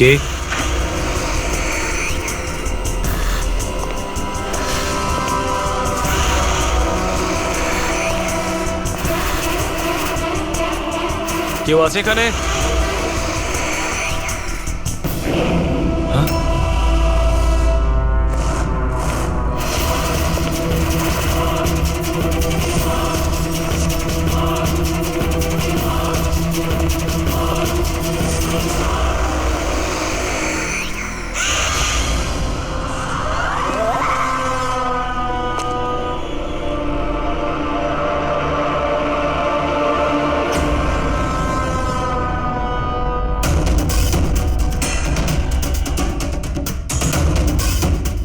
কে? কেউ আছে এখানে?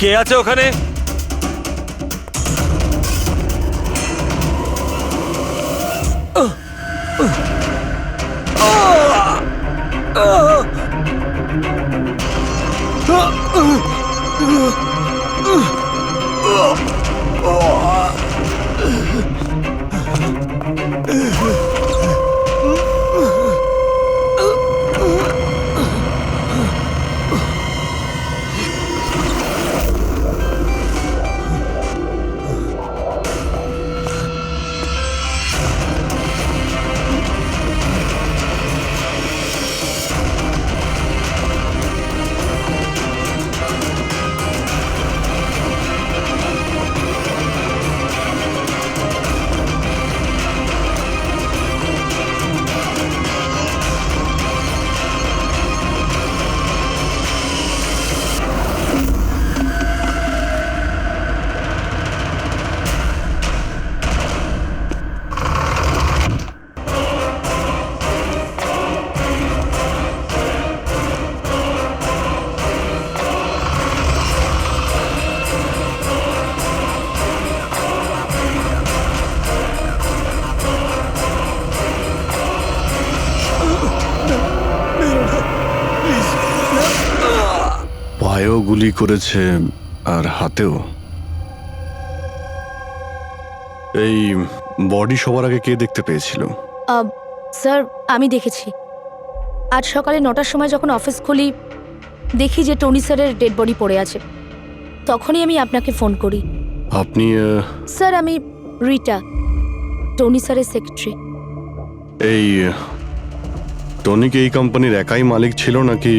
কে আছে ওখানে? পায়েও গুলি করেছে আর হাতেও। এই বডি সবার আগে কে দেখতে পেয়েছিল? স্যার আমি দেখেছি। আজ সকালে 9টার সময় যখন অফিস খুলি দেখি যে টনি স্যারের ডেড বডি পড়ে আছে, তখনই আমি আপনাকে ফোন করি। আপনি স্যার আমি রিটা, টনি স্যারের সেক্রেটারি। এই টনি কি এই কোম্পানির একাই মালিক ছিল নাকি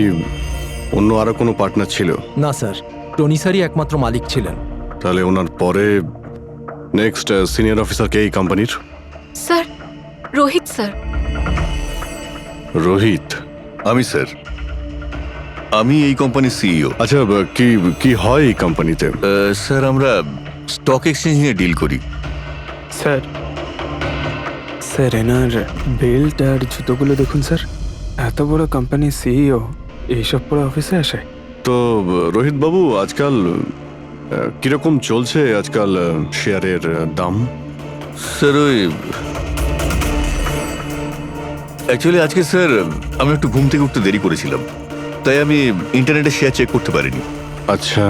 অন্য আরো কোনো পার্টনার ছিল? না স্যার, টনি স্যারই একমাত্র মালিক ছিলেন। তাহলে ওনার পরে নেক্সট সিনিয়র অফিসার কে এই কোম্পানির? Sir Rohit sir. রোহিত? আমি স্যার, আমি এই কোম্পানির সিইও। আচ্ছা, কি কি হয় এই কোম্পানিতে? স্যার আমরা স্টক এক্সচেঞ্জ নিয়ে ডিল করি। স্যার স্যার এনার বেল্ট আর জুতোগুলো দেখুন স্যার। এত বড় কোম্পানির সিইও এইসব পরে অফিসে আসে? তো রোহিত বাবু, আজকাল কিরকম চলছে আজকাল শেয়ারের দাম? স্যার ওই অ্যাকচুয়ালি আজকে স্যার আমি একটু ঘুম থেকে উঠতে দেরি করেছিলাম, তাই আমি ইন্টারনেটে শেয়ার চেক করতে পারিনি। আচ্ছা,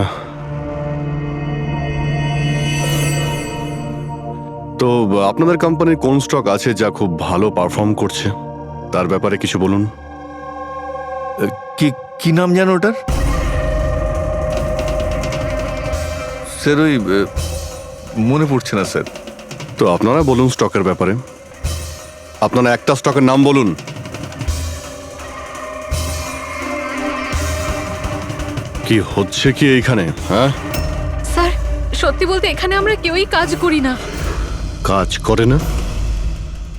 তো আপনাদের কোম্পানির কোন স্টক আছে যা খুব ভালো পারফর্ম করছে? তার ব্যাপারে কিছু বলুন। কি কি নাম জানো ওটার? স্যার ওই মনে পড়ছে না স্যার। তো আপনারা বলুন স্টকের ব্যাপারে। আপনারা একটা স্টকের নাম বলুন। কি হচ্ছে কি এইখানে? হ্যাঁ, স্যার সত্যি বলতে এখানে আমরা কেউই কাজ করি না। কাজ করে না?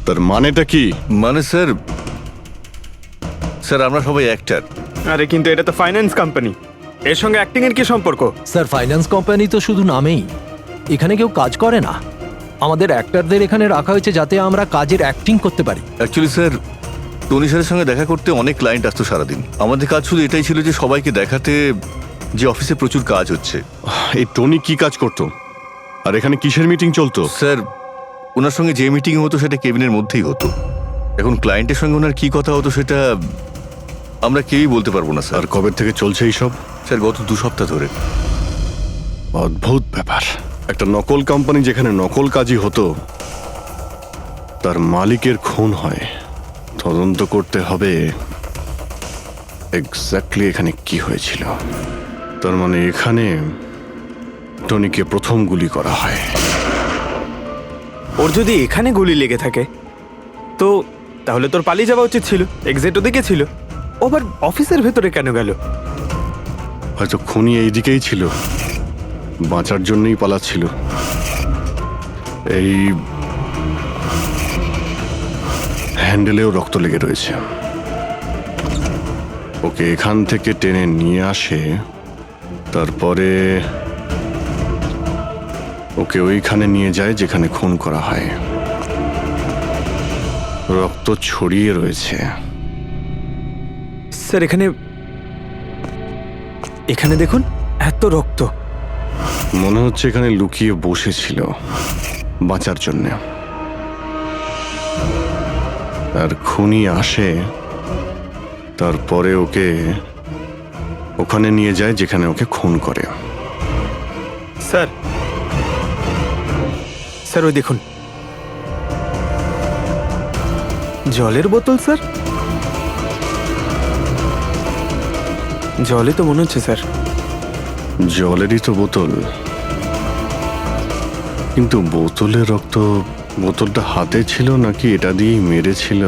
তার মানেটা কি? মানে স্যার, স্যার আমরা সবাই অ্যাক্টর। আরে কিন্তু এটা তো ফাইন্যান্স কোম্পানি, এর সঙ্গে অ্যাক্টিং এর কি সম্পর্ক? স্যার ফাইন্যান্স কোম্পানি তো শুধু নামেই, এখানে কেউ কাজ করে না। আমাদের অ্যাক্টরদের এখানে রাখা হয়েছে যাতে আমরা কাজের অ্যাক্টিং করতে পারি। অ্যাকচুয়ালি স্যার, টনি স্যারের সঙ্গে দেখা করতে অনেক ক্লায়েন্ট আসতো সারাদিন। আমাদের কাজ শুধু এটাই ছিল যে সবাইকে দেখাতে যে অফিসে প্রচুর কাজ হচ্ছে। এই টনি কি কাজ করতো আর এখানে কিসের মিটিং চলতো? স্যার ওনার সঙ্গে যে মিটিং হতো সেটা কেবিনের মধ্যেই হতো। এখন ক্লায়েন্টের সঙ্গে ওনার কি কথা হতো সেটা আমরা কেউই বলতে পারবো না স্যার। আর কবে থেকে চলছে এইসব? স্যার গত 2 সপ্তাহ ধরে। অদ্ভুত ব্যাপার। একটা নকল কোম্পানি যেখানে নকল কাজই হতো, তার মালিকের খুন হয়। তদন্ত করতে হবে। এক্স্যাক্টলি এখানে কি হয়েছিল। তার মানে এখানে টনিকে প্রথম গুলি করা হয়। ওর যদি এখানে গুলি লেগে থাকে তো তাহলে তোর পালিয়ে যাওয়া উচিত ছিল, এক্সিট ওদিকে ছিল। ও আবার অফিসের ভেতরে কেন গেল? হয়তো খুনি এইদিকেই ছিল, বাঁচার জন্যই পালাচ্ছিল। এই হ্যান্ডেলেও রক্ত লেগে রয়েছে। ওকে এখান থেকে টেনে নিয়ে আসে, তারপরে ওকে ওইখানে নিয়ে যায় যেখানে খুন করা হয়। রক্ত ছড়িয়ে রয়েছে। স্যার এখানে এখানে দেখুন, এত রক্ত। মনে হচ্ছে এখানে লুকিয়ে বসেছিল বাঁচার জন্য। আর খুনি আসে, তারপরে ওকে ওখানে নিয়ে যায় যেখানে ওকে খুন করে। স্যার স্যার ওই দেখুন, জলের বোতল। স্যার জলে তো মনে হচ্ছে স্যার। জলেরই তো বোতল, কিন্তু বোতলের রক্ত, বোতলটা হাতে ছিল নাকি এটা দিয়েই মেরেছিল?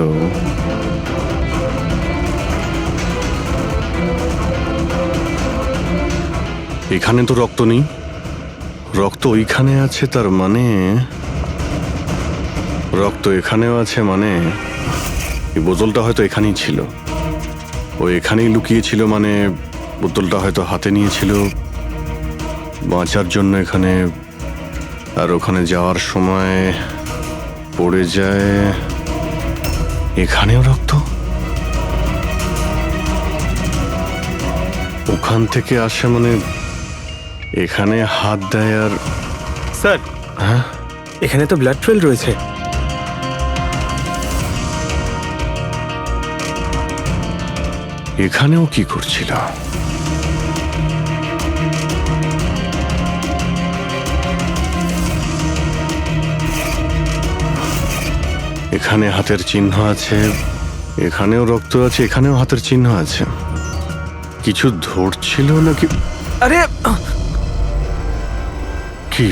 এখানে তো রক্ত নেই, রক্ত ওইখানে আছে। তার মানে রক্ত এখানেও আছে, মানে এই বোতলটা হয়তো এখানেই ছিল। ও এখানেই লুকিয়েছিল, মানে বোতলটা হয়তো হাতে নিয়েছিল বাঁচার জন্য এখানে, আর ওখানে যাওয়ার সময় পড়ে যায়। এখানেও রক্ত, ওখান থেকে আসে, মানে এখানে হাত দেয়। আর স্যার হ্যাঁ, এখানে তো ব্লাড ট্রেল রয়েছে। এখানেও কি করছিল? এখানে হাতের চিহ্ন আছে, এখানেও রক্ত আছে, এখানেও হাতের চিহ্ন আছে। কিছু ধরছিল নাকি? আরে কি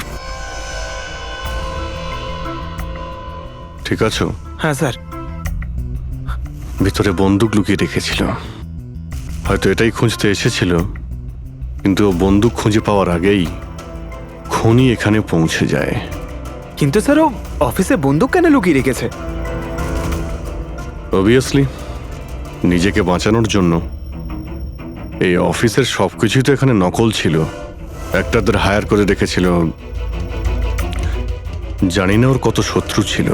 ঠিক আছো? হ্যাঁ স্যার। ভিতরে বন্দুক লুকিয়ে রেখেছিল, হয়তো এটাই খুঁজতে এসেছিল। কিন্তু ও বন্দুক খুঁজে পাওয়ার আগেই খুনি এখানে পৌঁছে যায়। কিন্তু স্যার ও অফিসে বন্দুক কেন লুকিয়ে রেখেছে? অবভিয়াসলি নিজেকে বাঁচানোর জন্য। এই অফিসের সবকিছুই তো এখানে নকল ছিল, একটাদের হায়ার করে রেখেছিল। জানি না ওর কত শত্রু ছিল।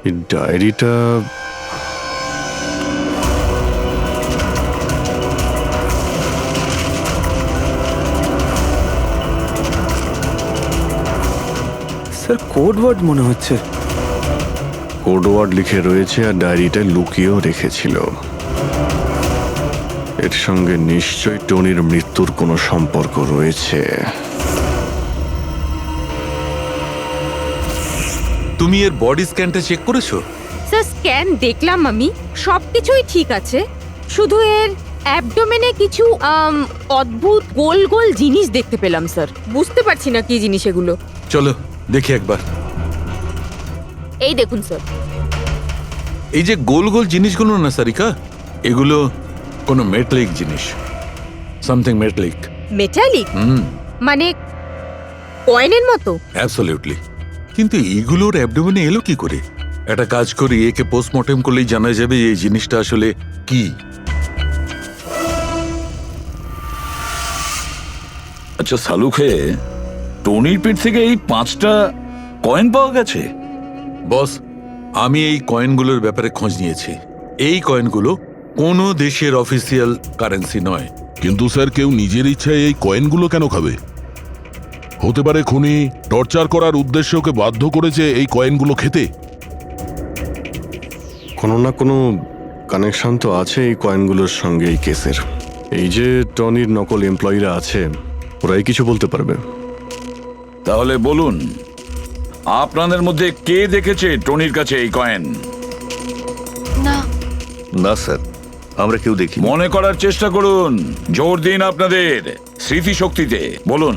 এই ডায়েরিটা স্যার কোড ওয়ার্ড মনে হচ্ছে। কোড ওয়ার্ড লিখে রয়েছে, আর ডায়েরিটা লুকিয়েও রেখেছিল। এর সঙ্গে নিশ্চয়ই টনির মৃত্যুর কোনো সম্পর্ক রয়েছে। তুমি এর বডি স্ক্যানটা চেক করেছো? স্যার স্ক্যান দেখলাম আমি, সবকিছুই ঠিক আছে, শুধু এর অ্যাবডোমেনে কিছু অদ্ভুত গোল গোল জিনিস দেখতে পেলাম স্যার। বুঝতে পারছি না কি জিনিস এগুলো। চলো দেখি একবার। এই দেখুন স্যার। এই যে গোল গোল জিনিসগুলো না সারিকা, এগুলো কোনো মেটালিক জিনিস, সামথিং মেটালিক। মেটালিক? মানে কয়েনের মতো? অ্যাবসলিউটলি। কিন্তু এইগুলোর অ্যাবডোমেনে এলো কি করে? একটা কাজ করি, একে পোস্টমর্টেম করলেই জানা যাবে এই জিনিসটা আসলে কি। আচ্ছা সালুখে, টনির পিঠ থেকে এই 5টা কয়েন পাওয়া গেছে? বস, আমি এই কয়েনগুলোর ব্যাপারে খোঁজ নিয়েছি। এই কয়েনগুলো কোনো দেশের অফিসিয়াল কারেন্সি নয়। কিন্তু স্যার, কেউ নিজের ইচ্ছায় এই কয়েনগুলো কেন খাবে? হতে পারে খুনি টর্চার করার উদ্দেশ্যে ওকে বাধ্য করেছে এই কয়েনগুলো খেতে। কোনো না কোনো কানেকশন তো আছে এই কয়েনগুলোর সঙ্গে এই কেসের। এই যে টনির নকল এমপ্লয়িরা আছে, ওরাই কিছু বলতে পারবে। তাহলে বলুন, আপনাদের মধ্যে কে দেখেছে টনির কাছে এই কয়েন? না, না স্যার, আমরা কেউ দেখি। মনে করার চেষ্টা করুন, জোর দিন আপনাদের স্মৃতিশক্তিতে। বলুন,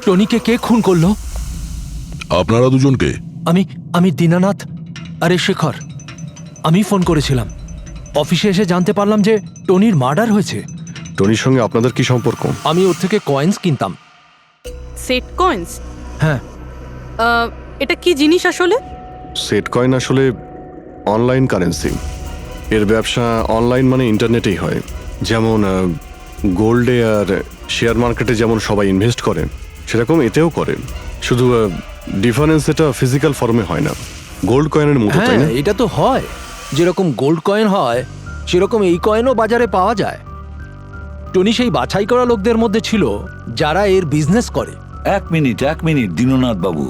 টনিকে কে খুন করলো? আপনারা দুজনকে? আমি দীনানাথ। আরে শেখর, আমি ফোন করেছিলাম। অফিসে এসে জানতে পারলাম যে টনির মার্ডার হয়েছে। টনির সঙ্গে আপনাদের কি সম্পর্ক? আমি ওর থেকে কয়েন্স কিনতাম। Set coins? হ্যাঁ। এটা কি জিনিস আসলে? সেট কয়েন আসলে অনলাইন কারেন্সি। এর ব্যবসা অনলাইন মানে ইন্টারনেটেই হয়। যেমন গোল্ডে আর শেয়ার মার্কেটে যেমন সবাই ইনভেস্ট করে, সেরকম এতেও করে। শুধু ডিফারেন্স এটা ফিজিক্যাল ফর্মে হয় না, গোল্ড কয়েনের মতো, তাই না? হ্যাঁ, এটা তো হয়। যেরকম গোল্ড কয়েন হয় সেরকম এই কয়েনও বাজারে পাওয়া যায়। টনি সেই বাছাই করা লোকদের মধ্যে ছিল যারা এর বিজনেস করে। এক মিনিট দীননাথ বাবু,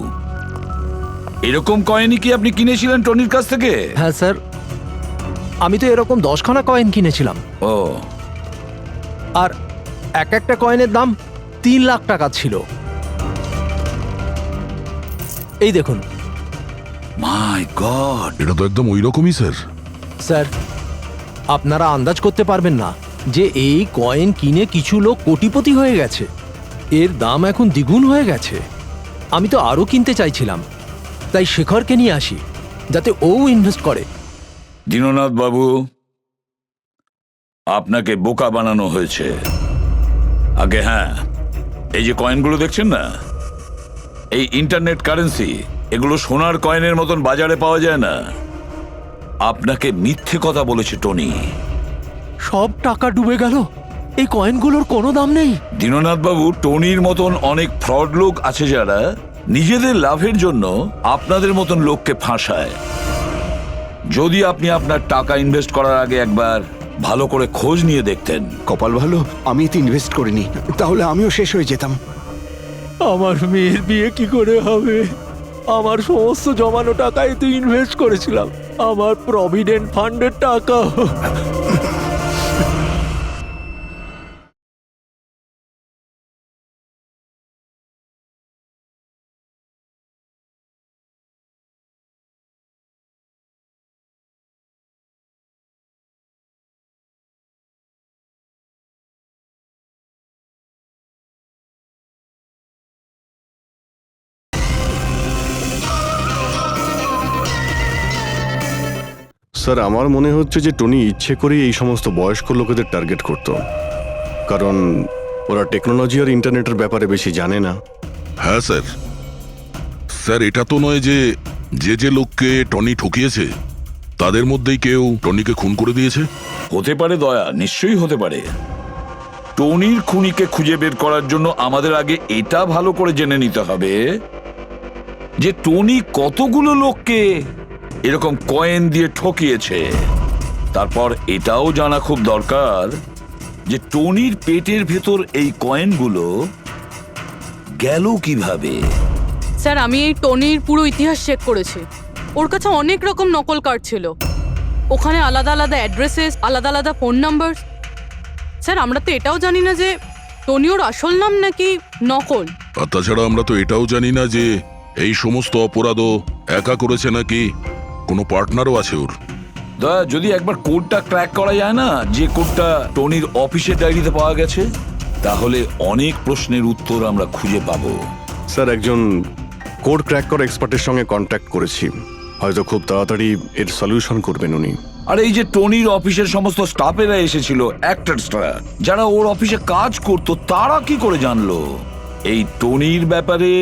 এরকম কয়েনই কি আপনি কিনেছিলেন টনির কাছ থেকে? হ্যাঁ স্যার, আমি তো এরকম 10খানা কয়েন কিনেছিলাম। ও, আর এক একটা কয়েনের দাম 3 লাখ টাকা ছিল। এই দেখুন। মাই গড! এটা তো একদম ওই রকমই স্যার। স্যার, আপনারা আন্দাজ করতে পারবেন না যে এই কয়েন কিনে কিছু লোক কোটিপতি হয়ে গেছে। এর দাম এখন দ্বিগুণ হয়ে গেছে। আমি তো আরও কিনতে চাইছিলাম, তাই শেখরকে নিয়ে আসি যাতে ও ইনভেস্ট করে। দীননাথ বাবু, আপনাকে বোকা বানানো হয়েছে। আগে হ্যাঁ, এই যে কয়েনগুলো দেখছেন না, এই ইন্টারনেট কারেন্সি, এগুলো সোনার কয়েনের মতন বাজারে পাওয়া যায় না। আপনাকে মিথ্যে কথা বলেছে টনি। সব টাকা ডুবে গেল, এই কয়েনগুলোর কোনো দাম নেই। দীননাথ বাবু, টনির মতন অনেক ফ্রড লোক আছে যারা নিজেদের লাভের জন্য আপনাদের মতন লোককে ফাঁসায়। যদি আপনি আপনার টাকা ইনভেস্ট করার আগে একবার ভালো করে খোঁজ নিয়ে দেখতেন। কপাল ভালো আমি এতে ইনভেস্ট করিনি, তাহলে আমিও শেষ হয়ে যেতাম। আমার মেয়ের বিয়ে কি করে হবে? আমার সমস্ত জমানো টাকা এতে ইনভেস্ট করেছিলাম, আমার প্রভিডেন্ট ফান্ডের টাকা। স্যার, আমার মনে হচ্ছে যে টনি ইচ্ছে করেই এই সমস্ত বয়স্ক লোকেদের টার্গেট করত, কারণ ওরা টেকনোলজি আর ইন্টারনেটের ব্যাপারে বেশি জানে না। হ্যাঁ স্যার। স্যার, এটা তো নয় যে যে লোককে টনি ঠকিয়েছে তাদের মধ্যেই কেউ টনিকে খুন করে দিয়েছে? হতে পারে দয়া, নিশ্চয়ই হতে পারে। টনির খুনিকে খুঁজে বের করার জন্য আমাদের আগে এটা ভালো করে জেনে নিতে হবে যে টনি কতগুলো লোককে এরকম কয়েন দিয়ে ঠকিয়েছে। তারপর এটাও জানা খুব দরকার যে টনির পেটের ভেতর এই কয়েনগুলো গেল কিভাবে। স্যার, আমি এই টনির পুরো ইতিহাস চেক করেছি। ওর কাছে অনেক রকম নকল কার্ড ছিল, ওখানে আলাদা আলাদা অ্যাড্রেসেস, আলাদা আলাদা ফোন নাম্বার। স্যার, আমরা তো এটাও জানি না যে টনি ওর আসল নাম নাকি নকল। আর তাছাড়া আমরা তো এটাও জানি না যে এই সমস্ত অপরাধও একা করেছে নাকি কোনো পার্টনারও আছে ওর। দয়া, যদি একবার কোডটা ক্র্যাক করা যায় না, যে কোডটা টনির অফিসের ডায়েরিতে পাওয়া গেছে, তাহলে অনেক প্রশ্নের উত্তর আমরা খুঁজে পাবো। স্যার, একজন কোড ক্র্যাক করা এক্সপার্টের সঙ্গে কন্ট্যাক্ট করেছি, হয়তো খুব তাড়াতাড়ি এর সলিউশন করবেন উনি। আর এই যে টনির অফিসের সমস্ত স্টাফেরা এসেছিল, অ্যাক্টরসরা যারা ওর অফিসে কাজ করতো, তারা কি করে জানলো এই টনির ব্যাপারে?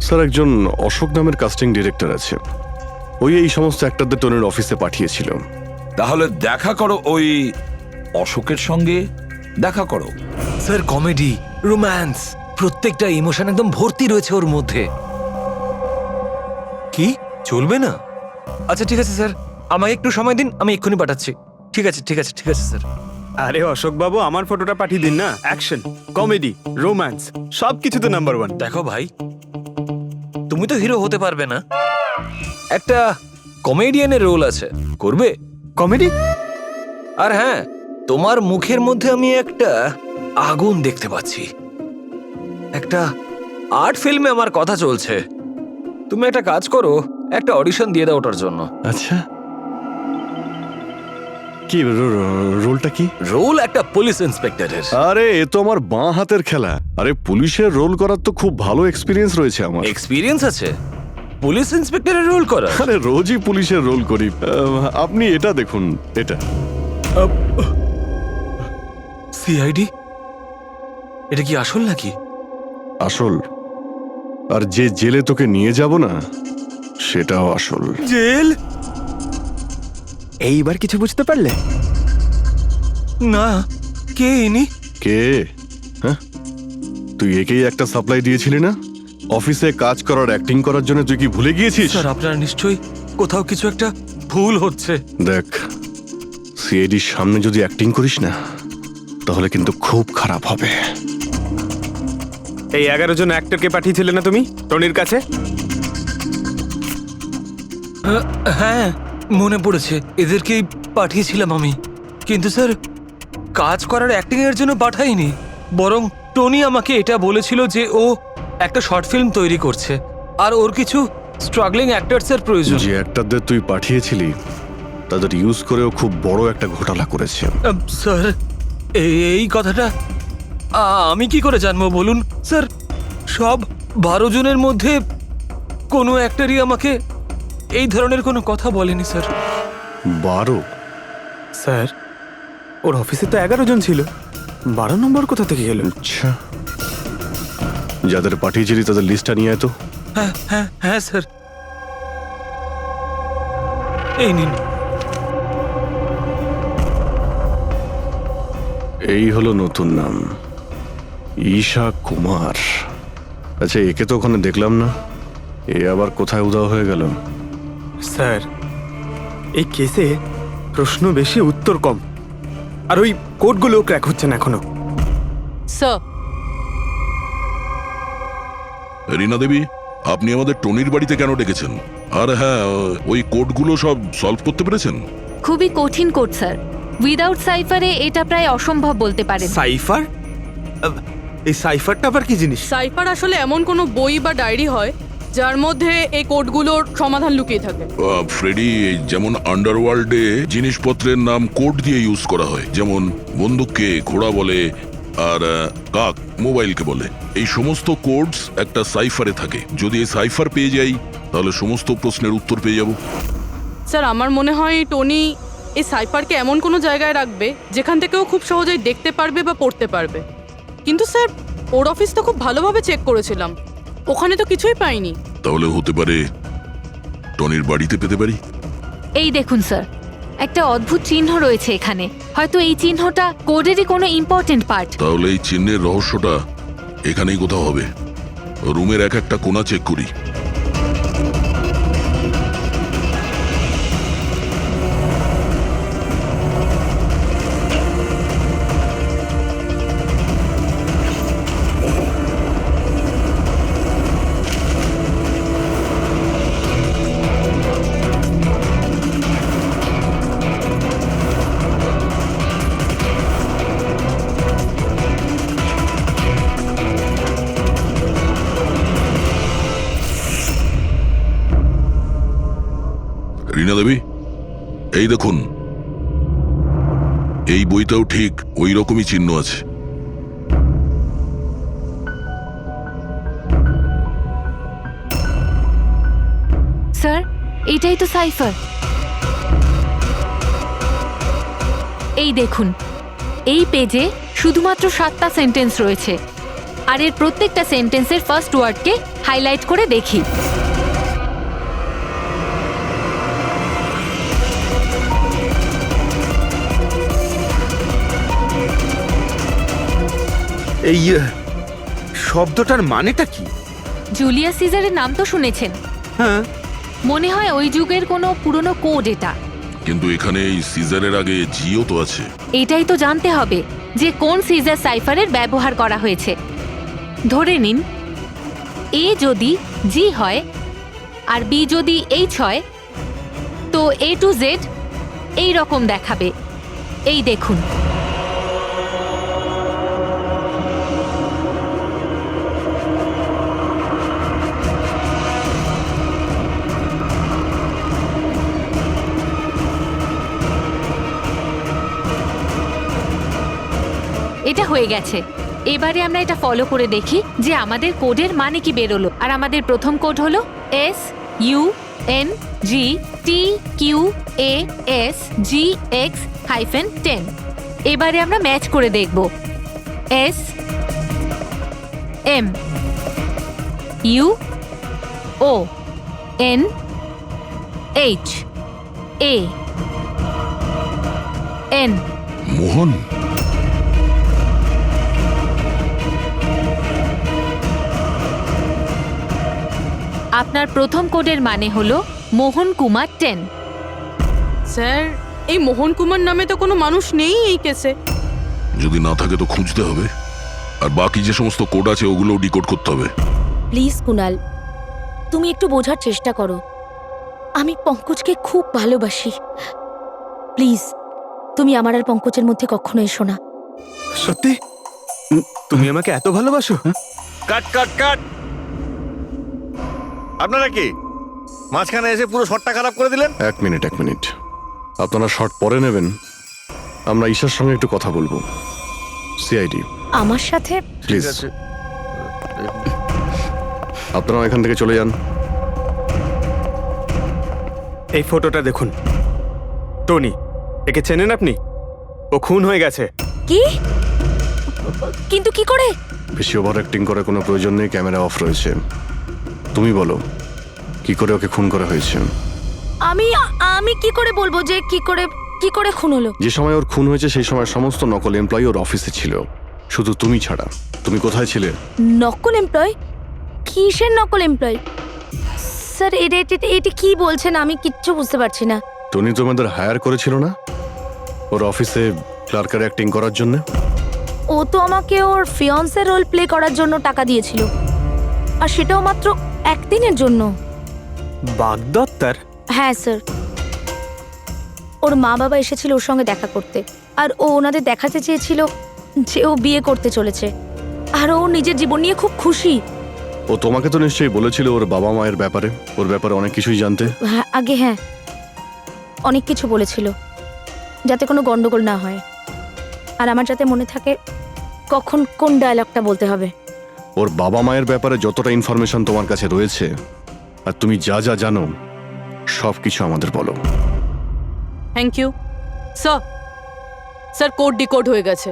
স্যার, একজন অশোক নামের কাস্টিং ডিরেক্টর আছে, ওই এই সমস্ত অ্যাক্টরদের টনির অফিসে পাঠিয়েছিল। তাহলে দেখা করো ওই অশোকের সঙ্গে, দেখা করো। স্যার, কমেডি, রোম্যান্স, প্রত্যেকটা ইমোশন একদম ভর্তি রয়েছে ওর মধ্যে। কি চলবে না? আচ্ছা ঠিক আছে স্যার, আমাকে একটু সময় দিন, আমি এক্ষুনি পাঠাচ্ছি। ঠিক আছে ঠিক আছে ঠিক আছে স্যার। আরে অশোক বাবু, আমার ফটোটা পাঠিয়ে দিন না। অ্যাকশন, কমেডি, রোম্যান্স সব কিছুতে নাম্বার 1। দেখো ভাই, তুমি তো হিরো হতে পারবে না, একটা কমেডিয়ানের রোল আছে, করবে? কমেডি? আর হ্যাঁ, তোমার মুখের মধ্যে আমি একটা আগুন দেখতে পাচ্ছি। একটা আর্ট ফিল্মে আমার কথা চলছে। তুমি একটা কাজ করো, একটা অডিশন দিয়ে দাও ওটার জন্য। আচ্ছা, কি রোলটা কি? রোল একটা পুলিশ ইন্সপেক্টরের। আরে এ তো আমার বাঁ হাতের খেলা। আরে পুলিশের রোল করার তো খুব ভালো এক্সপিরিয়েন্স রয়েছে আমার। এক্সপিরিয়েন্স আছে পুলিশ ইন্সপেক্টরের রোল করা? আরে রোজই পুলিশের রোল করি। আপনি এটা দেখুন, এটা সিআইডি? এটা কি আসল নাকি? আসল। আর যে জেলে তোকে নিয়ে যাব না, সেটাও আসল। জেল? এইবার কিছু বুঝতে পারলে? না, কে ইনি? কে? হ্যাঁ, তুই একেই একটা সাপ্লাই দিয়েছিলি না অফিসে কাজ করার, অ্যাক্টিং করার জন্য? তুই কি ভুলে গিয়েছিস? স্যার, আপনার নিশ্চয়ই কোথাও কিছু একটা ভুল হচ্ছে। দেখ, সিআইডির সামনে যদি অ্যাক্টিং করিস না, তাহলে কিন্তু খুব খারাপ হবে। এই 11 জন অ্যাক্টরকে পাঠিয়েছিলে না তুমি টনির কাছে? হ্যাঁ, মনে পড়েছে, এদেরকেই পাঠিয়েছিলাম আমি। কিন্তু স্যার, কাজ করার অ্যাক্টিং এর জন্য পাঠাইনি, বরং টনি আমাকে এটা বলেছিল যে ও একটা শর্ট ফিল্ম তৈরি করছে আর ওর কিছু স্ট্রাগলিং অ্যাক্টরসের প্রয়োজন। যে অ্যাক্টরদের তুই পাঠিয়েছিলি, তাদের ইউজ করেও খুব বড় একটা ঘোটালা করেছে। স্যার, এই কথাটা আমি কি করে জানবো বলুন স্যার? সব 12 জনের মধ্যে কোনো অ্যাক্টরই আমাকে এই ধরনের কোনো কথা বলেনি স্যার। 12? স্যার, ওর অফিসে তো 11 জন ছিল, 12 নম্বর কোথা থেকে গেল? আচ্ছা, যাদের পাঠিয়েছিলি তাদের লিস্টটা নিয়ে আয় তো। হ্যাঁ হ্যাঁ হ্যাঁ স্যার, এই নিন। এই হলো নতুন নাম, ঈশা কুমার। আচ্ছা, একে তো ওখানে দেখলাম না, এ আবার কোথায় উধাও হয়ে গেল? স্যার, এই কেসে প্রশ্ন বেশি উত্তর কম, আর ওই কোডগুলো ক্র্যাক হচ্ছে না এখনো। স্যার, রীনা দেবী, আপনি আমাদের টনির বাড়িতে কেন ডেকেছেন? আর হ্যাঁ, ওই কোডগুলো সব সলভ করতে পেরেছেন? খুবই কঠিন কোড স্যার। উইদাউট সাইফারে এটা প্রায় অসম্ভব বলতে পারেন। সাইফার? এই সাইফারটা আবার কি জিনিস? সাইফার আসলে এমন কোনো বই বা ডায়েরি হয় যার মধ্যে এই কোডগুলোর সমাধান লুকিয়ে থাকে। ফ্রেডি, যেমন আন্ডারওয়ার্ল্ডে জিনিসপত্রের নাম কোড দিয়ে ইউজ করা হয়, যেমন বন্দুককে ঘোড়া বলে আর কাক মোবাইলকে বলে। এই সমস্ত কোডস একটা সাইফারে থাকে। যদি এই সাইফার পেয়ে যাই, তাহলে সমস্ত প্রশ্নের উত্তর পেয়ে যাব। স্যার, আমার মনে হয় টনি এই সাইফারকে এমন কোনো জায়গায় রাখবে যেখান থেকেও খুব সহজেই দেখতে পারবে বা পড়তে পারবে। কিন্তু স্যার, ওর অফিস তো খুব ভালোভাবে চেক করেছিলাম, ওখানে তো কিছুই পাইনি। তাহলে হতে পারে টনির বাড়িতে পেতে পারি। এই দেখুন স্যার, একটা অদ্ভুত চিহ্ন রয়েছে এখানে। হয়তো এই চিহ্নটা কোডেরই কোনো ইম্পর্টেন্ট পার্ট। তাহলে এই চিহ্নের রহস্যটা এখানেই কোথাও হবে। রুমের এক একটা কোণা চেক করি। রীনা দেবী, এই দেখুন, এই বইটাও ঠিক ওই রকমই চিহ্ন আছে। স্যার, এটাই তো সাইফার। এই দেখুন, এই পেজে শুধুমাত্র 7টা সেন্টেন্স রয়েছে, আর এর প্রত্যেকটা সেন্টেন্সের ফার্স্ট ওয়ার্ডকে হাইলাইট করে দেখি। এই শব্দটার মানেটা কি? জুলিয়াস সিজারের নাম তো শুনেছেন? হ্যাঁ। মনে হয় ওই যুগের কোনো পুরনো কোড এটা। কিন্তু এখানে এই সিজারের আগে জিও তো আছে। এটাই তো জানতে হবে যে কোন সিজার সাইফারের ব্যবহার করা হয়েছে। ধরে নিন, এ যদি জি হয় আর বি যদি এইচ হয়, তো এ টু জেড এই রকম দেখাবে। এই দেখুন, এটা হয়ে গেছে। এবারে আমরা এটা ফলো করে দেখি যে আমাদের কোডের মানে কি বেরোলো। আর আমাদের প্রথম কোড হলো SUNGTQAS-GX-10। এবারে আমরা ম্যাচ করে দেখব। SMUONHAN। মোহন, আপনার প্রথম কোডের মানে হলো মোহন কুমার 10। স্যার, এই মোহন কুমার নামে তো কোনো মানুষ নেই এই কেসে। যদি না থাকে তো খুঁজতে হবে, আর বাকি যে সমস্ত কোড আছে ওগুলো ডিকোড করতে হবে। প্লিজ কুনাল, তুমি একটু বোঝার চেষ্টা করো। আমি পঙ্কজকে খুব ভালোবাসি। প্লিজ, তুমি আমার আর পঙ্কজের মধ্যে কখনো এসো না। সত্যি তুমি আমাকে এত ভালোবাসো? কাট কাট কাট! আপনারা কি মাঝখানে এসে পুরো শটটা খারাপ করে দিলেন? এক মিনিট, আপনারা শর্ট পরে নেবেন, আমরা ঈশার সঙ্গে একটু কথা বলবো। সিআইডি আমার সাথে? প্লিজ আপনারা এখান থেকে চলে যান। এই ফটোটা দেখুন। টনি, একে চেনেন আপনি? ও খুন হয়ে গেছে। কি? কিন্তু কি করে? বেশি ওভার অ্যাক্টিং করার কোনো প্রয়োজন নেই, ক্যামেরা অফ রয়েছে। তুমি বলো কি করে ওকে খুন করা হয়েছে? আমি কি করে বলবো যে কি করে খুন হলো? যে সময় ওর খুন হয়েছে সেই সময় সমস্ত নকল এমপ্লয়ি ওর অফিসে ছিল, শুধু তুমি ছাড়া। তুমি কোথায় ছিলে? নকল এমপ্লয়? কিসের নকল এমপ্লয়? স্যার, এটা কি বলছেন? আমি কিচ্ছু বুঝতে পারছি না। টনি তোমাদের হায়ার করেছিল না ওর অফিসে ক্লার্কের অ্যাক্টিং করার জন্য? ও তো আমাকে ওর ফিয়ান্সে রোল প্লে করার জন্য টাকা দিয়েছিল, আর সেটাও মাত্র একদিনের জন্য। বাগদত্তার? হ্যাঁ স্যার, ওর মা বাবা এসেছিল ওর সঙ্গে দেখা করতে, আর ও ওনাদের দেখাতে চেয়েছিল যে ও বিয়ে করতে চলেছে, আর ও নিজের জীবন নিয়ে খুব খুশি। ও তোমাকে তো নিশ্চয়ই বলেছিল ওর বাবা মায়ের ব্যাপারে, ওর ব্যাপারে অনেক কিছুই জানতে। হ্যাঁ, অনেক কিছু বলেছিল, যাতে কোনো গন্ডগোল না হয়, আর আমার যাতে মনে থাকে কখন কোন ডায়লগটা বলতে হবে। ওর বাবা মায়ের ব্যাপারে যতটা ইনফরমেশন তোমার কাছে রয়েছে আর তুমি যা যা জানো সব কিছু আমাদের বলো। Thank you sir. Code decode হয়ে গেছে।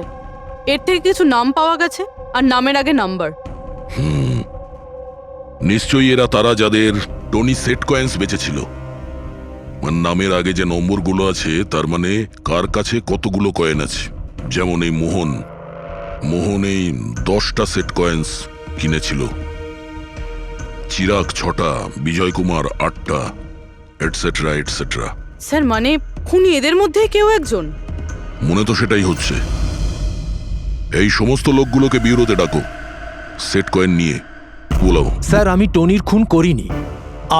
এর থেকে কিছু নাম পাওয়া গেছে, আর নামের আগে নাম্বার। নিশ্চয়ই এরা তারা যাদের টনি সেট কয়েন্স বেঁচেছিল। মানে নামের আগে যে নম্বরগুলো আছে তার মানে কার কাছে কতগুলো কয়েন আছে। যেমন এই মোহন এই 10টা সেট কয়েন্স কিনেছিল, চিরাগ 6টা, বিজয় কুমার 8টা, এটসেট্রা এটসেট্রা। স্যার, মানে খুনি এদের মধ্যে কেউ একজন? মনে তো সেটাই হচ্ছে। এই সমস্ত লোকগুলোকে বিউরোতে ডাকো, সেট কয়েন নিয়ে বলাও। স্যার, আমি টনির খুন করিনি।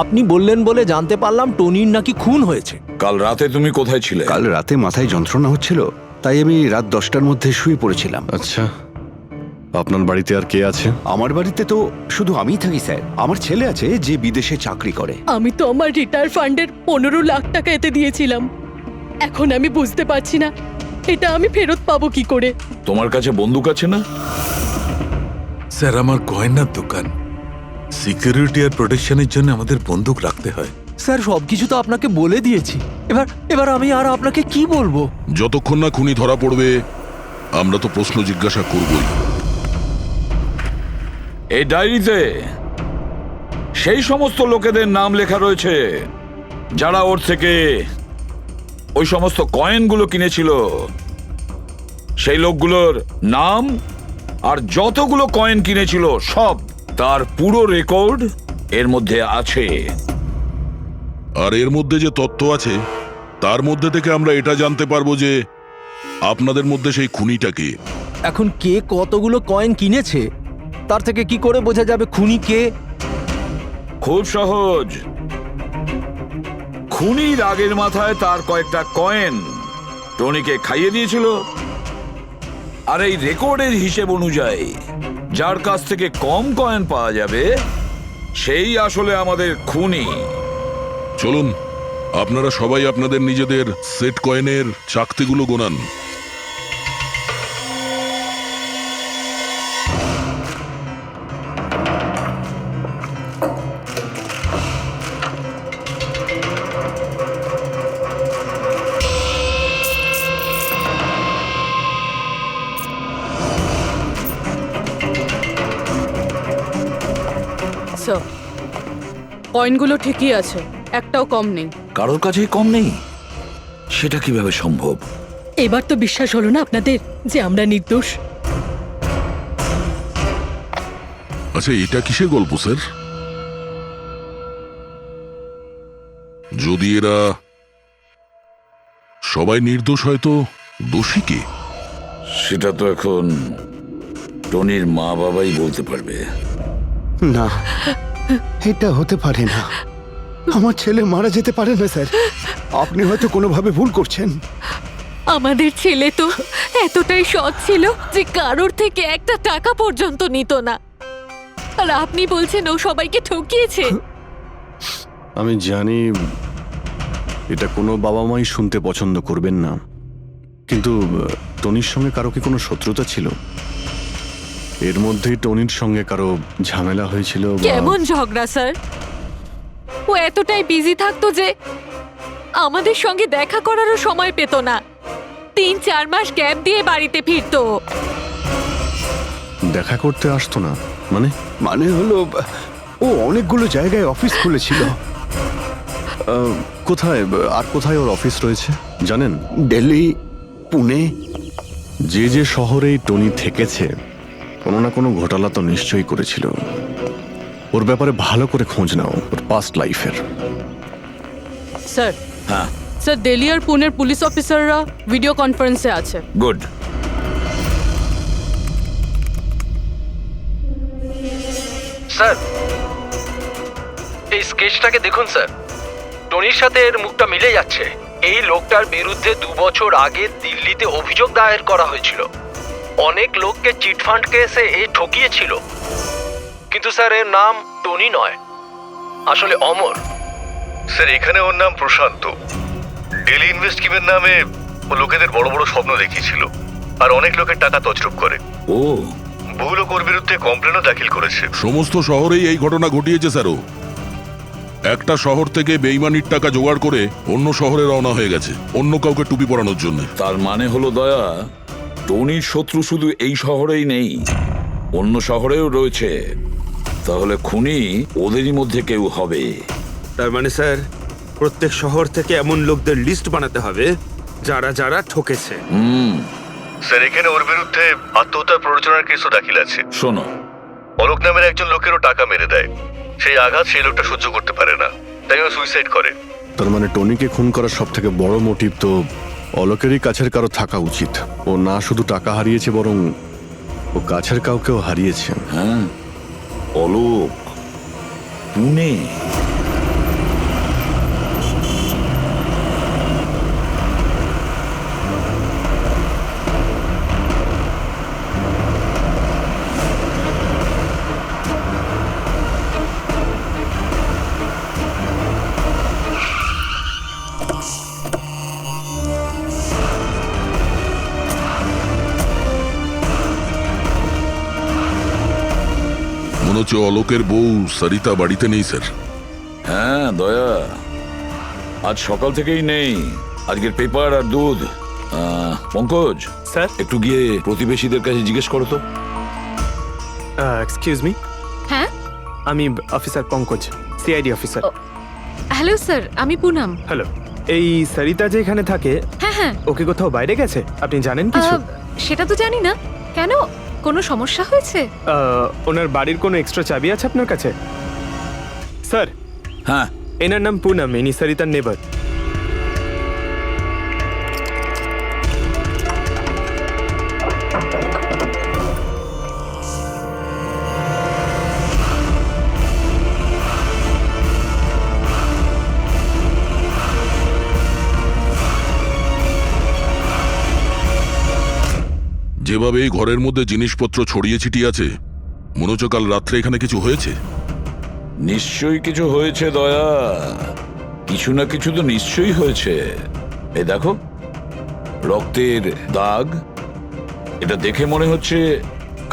আপনি বললেন বলে জানতে পারলাম টনির নাকি খুন হয়েছে। কাল রাতে তুমি কোথায় ছিলে? কাল রাতে মাথায় যন্ত্রণা হচ্ছিল, তাই আমি রাত 10টার মধ্যে শুয়ে পড়েছিলাম। আচ্ছা, আপনার বাড়িতে আর কে আছে? আমার বাড়িতে তো শুধু আমিই থাকি স্যার। আমার ছেলে আছে যে বিদেশে চাকরি করে। আমি তো আমার রিটায়ার ফান্ডের 15 লাখ টাকা এতে দিয়েছিলাম। এখন আমি বুঝতে পারছি না এটা আমি ফেরত পাবো কি করে। তোমার কাছে বন্দুক আছে না? স্যার, আমার গয়নার দোকান, সিকিউরিটি আর প্রোটেকশনের জন্য আমাদের বন্দুক রাখতে হয়। স্যার, সবকিছু তো আপনাকে বলে দিয়েছি। এবার আমি আর আপনাকে কি বলবো? যতক্ষণ না খুনি ধরা পড়বে আমরা তো প্রশ্ন জিজ্ঞাসা করবই। এই ডায়েরিতে সেই সমস্ত লোকেদের নাম লেখা রয়েছে যারা ওর থেকে ওই সমস্ত কয়েনগুলো কিনেছিল। সেই লোকগুলোর নাম আর যতগুলো কয়েন কিনেছিল সব, তার পুরো রেকর্ড এর মধ্যে আছে। আর এর মধ্যে যে তথ্য আছে তার মধ্যে থেকে আমরা এটা জানতে পারবো যে আপনাদের মধ্যে সেই খুনিটা কে। এখন কে কতগুলো কয়েন কিনেছে তার থেকে কি করে বোঝা যাবে খুনি কে? খুব সহজ। খুনি রাগের মাথায় তার কয়েকটা কয়েন টনিকে খাইয়ে দিয়েছিল, আর এই রেকর্ডের হিসেব অনুযায়ী যার কাছ থেকে কম কয়েন পাওয়া যাবে সেই আসলে আমাদের খুনি। চলুন আপনারা সবাই আপনাদের নিজেদের সেট কয়েনের চাকতিগুলো গোনান। স্যার কয়েনগুলো ঠিকই আছে, একটাও কম নেই। কারোর কাছেই কম নেই, সেটা কিভাবে সম্ভব? এবার তো বিশ্বাস হলো না আপনাদের যে আমরা নির্দোষ? আচ্ছা, এটা কিসের গল্প স্যার? যদি এরা সবাই নির্দোষ হয় তো দোষী কে? সেটা তো এখন টনির মা বাবাই বলতে পারবে। না, এটা হতে পারে না। আমার ছেলে মারা যেতে পারে না স্যার। আপনি হয়তো কোনোভাবে ভুল করছেন। আমাদের ছেলে তো এতটাই সৎ ছিল যে কারোর থেকে একটা টাকা পর্যন্ত নিত না, আর আপনি বলছেন ও সবাইকে ঠকিয়েছে। আমি জানি এটা কোনো বাবা মাই শুনতে পছন্দ করবেন না, কিন্তু টনির সঙ্গে কারো কি কোনো শত্রুতা ছিল? এর মধ্যেই টনির সঙ্গে কারো ঝামেলা হয়েছিল বা- কেমন ঝগড়া স্যার? ও এতটাই বিজি থাকতো যে আমাদের সঙ্গে দেখা করারও সময় পেত না। 3-4 মাস গ্যাপ দিয়ে বাড়িতে ফিরতো। দেখা করতে আসতো না মানে? মানে হলো ও অনেকগুলো জায়গায় অফিস খুলেছিল। কোথায় আর কোথায় ওর অফিস রয়েছে জানেন? দিল্লি, পুনে। যে যে শহরেই টনি থেকেছে কোনো না কোনো ঘোটালা তো নিশ্চয়ই করেছিল। ওর ব্যাপারে ভালো করে খোঁজ নাও, ওর পাস্ট লাইফের। স্যার হ্যাঁ, স্যার দিল্লি আর পুনের পুলিশ অফিসাররা ভিডিও কনফারেন্সে আছে। গুড। স্যার, এই স্কেচটাকে দেখুন স্যার। টনির সাথে এর মুখটা মিলে যাচ্ছে। এই লোকটার বিরুদ্ধে 2 বছর আগে দিল্লিতে অভিযোগ দায়ের করা হয়েছিল। অনেক লোককে চিটফান্ড কেসে এই ঠকিয়েছিল। কিন্তু স্যার এর নাম টনি নয়, আসলে অমর। স্যার এখানে ওর নাম প্রশান্ত। ডেলি ইনভেস্ট স্কিমের নামে ও লোকেদের বড় বড় স্বপ্ন দেখিয়েছিল আর অনেক লোকের টাকা তছরূপ করে। ও, বহু লোক ওর বিরুদ্ধে কমপ্লেনও দাখিল করেছে। সমস্ত শহরেই এই ঘটনা ঘটিয়েছে স্যারও। একটা শহর থেকে বেইমানির টাকা জোগাড় করে অন্য শহরে রওনা হয়ে গেছে অন্য কাউকে টুপি পরানোর জন্য। তার মানে হলো দয়া, টনির শত্রু শুধু এই শহরেই নেই, অন্য শহরেও রয়েছে। তাহলে খুনি ওদেরই মধ্যে কেউ হবে। তার মানে স্যার প্রত্যেক শহর থেকে এমন লোকদের লিস্ট বানাতে হবে যারা যারা ঠকেছে। স্যার এখানে ওর বিরুদ্ধে আত্মহত্যার প্ররোচনার কেসও দাখিল আছে। শোনো, অলোক নামের একজন লোকেরও টাকা মেরে দেয়। সেই আঘাত সেই লোকটা সহ্য করতে পারে না, তাই ও সুইসাইড করে। তার মানে টনিকে খুন করার সব থেকে বড় মোটিভ তো অলোকেরই কাছের কারো থাকা উচিত। ও না শুধু টাকা হারিয়েছে, বরং ও কাছের কাউকেও হারিয়েছে। হ্যাঁ, অলোক, পুনে। মনে হচ্ছে অলোকের বউ সরিতা বাড়িতে নেই স্যার। হ্যাঁ দয়া, আজ সকাল থেকেই নেই। আজকের পেপার আর দুধ। পঙ্কজ স্যার, একটু গিয়ে প্রতিবেশীদের কাছে জিজ্ঞেস করো তো। Excuse me. হ্যাঁ, আমি officer Pankaj, CID officer. Hello sir, আমি পুনম। হ্যালো। এই সরিতা যে এখানে থাকে, হ্যাঁ হ্যাঁ, ওকে কোথাও বাইরে গেছে আপনি জানেন কিছু? সেটা তো জানি না। কেন, কোনো সমস্যা হয়েছে? ওনার বাড়ির কোনো এক্সট্রা চাবি আছে আপনার কাছে? স্যার, হ্যাঁ, এনার নাম পুনম, ইনি সরিতার নেবার। যেভাবে এই ঘরের মধ্যে জিনিসপত্র ছড়িয়ে ছিটিয়ে আছে, মনে হচ্ছে কাল রাত্রে এখানে কিছু হয়েছে। নিশ্চয়ই কিছু হয়েছে দয়া, কিছু না কিছু তো নিশ্চয়ই হয়েছে। এই দেখো, রক্তের দাগ। এটা দেখে মনে হচ্ছে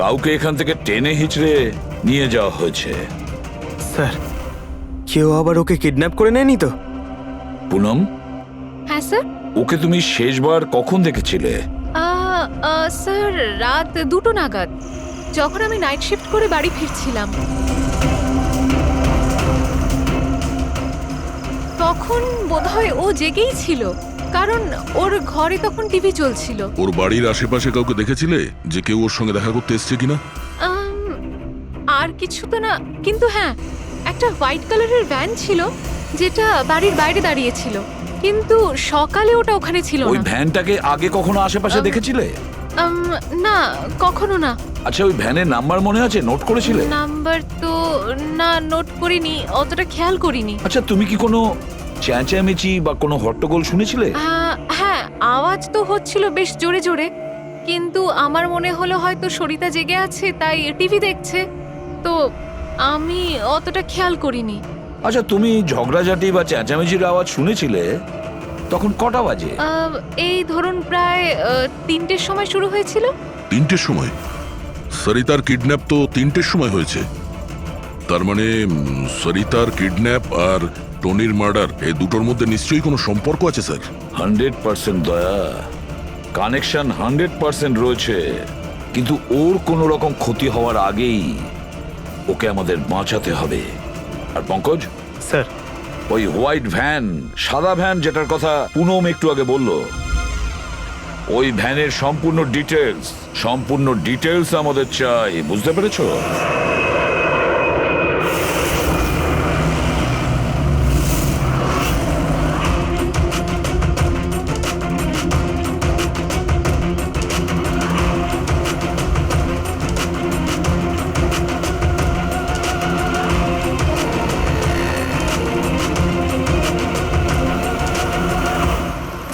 কাউকে এখান থেকে টেনে হিচড়ে নিয়ে যাওয়া হয়েছে। স্যার, কেউ আবার ওকে কিডন্যাপ করে নেয়নি তো? পুনম, হ্যাঁ স্যার। ওকে তুমি শেষবার কখন দেখেছিলে? স্যার, রাত 2টো নাগাদ, যখন আমি নাইট শিফট করে বাড়ি ফিরছিলাম। তখন বোধহয় ও জেগেই ছিল, কারণ ওর ঘরে তখন টিভি চলছিল। ওর বাড়ির আশেপাশে কাউকে দেখেছিলে যে কেউ ওর সঙ্গে দেখা করতে এসছে কিনা? আর কিছু তো না, কিন্তু হ্যাঁ, একটা হোয়াইট কালারের ভ্যান ছিল যেটা বাড়ির বাইরে দাঁড়িয়েছিল, কিন্তু সকালে ওটা ওখানে ছিল ওই না। ভ্যানটাকে আগে কখনো আশেপাশে দেখেছিলে? না, কখনো না। আচ্ছা, ওই ভ্যানের নাম্বার মনে আছে? নোট করেছিলে? নাম্বার তো না, নোট করিনি, অতটা খেয়াল করিনি। আচ্ছা, তুমি কি কোনো চেঁচামেচি বা কোনো হট্টগোল শুনেছিলে? হ্যাঁ, আওয়াজ তো হচ্ছিল বেশ জোরে জোরে, কিন্তু আমার মনে হলো হয়তো সরিতা জেগে আছে তাই টিভি দেখছে, তো আমি অতটা খেয়াল করিনি। আচ্ছা, তুমি ঝগড়াঝাটি বা চেঁচামেচির আওয়াজ শুনেছিলে তখন কটা বাজে? এই ধরুন প্রায় 3টের সময় শুরু হয়েছিল। 3টের সময়? সরিতার কিডন্যাপ তো 3টের সময় হয়েছে। তার মানে সরিতার কিডন্যাপ আর টনির মার্ডার এই দুটোর মধ্যে নিশ্চয়ই কোনো সম্পর্ক আছে স্যার। 100% দয়া, কানেকশন 100% রয়েছে, কিন্তু ওর কোনো রকম ক্ষতি হওয়ার আগেই ওকে আমাদের বাঁচাতে হবে। আর পঙ্কজ স্যার, ওই হোয়াইট ভ্যান, সাদা ভ্যান যেটার কথা পুনম একটু আগে বলল, ওই ভ্যানের সম্পূর্ণ ডিটেলস আমাদের চাই, বুঝতে পেরেছো?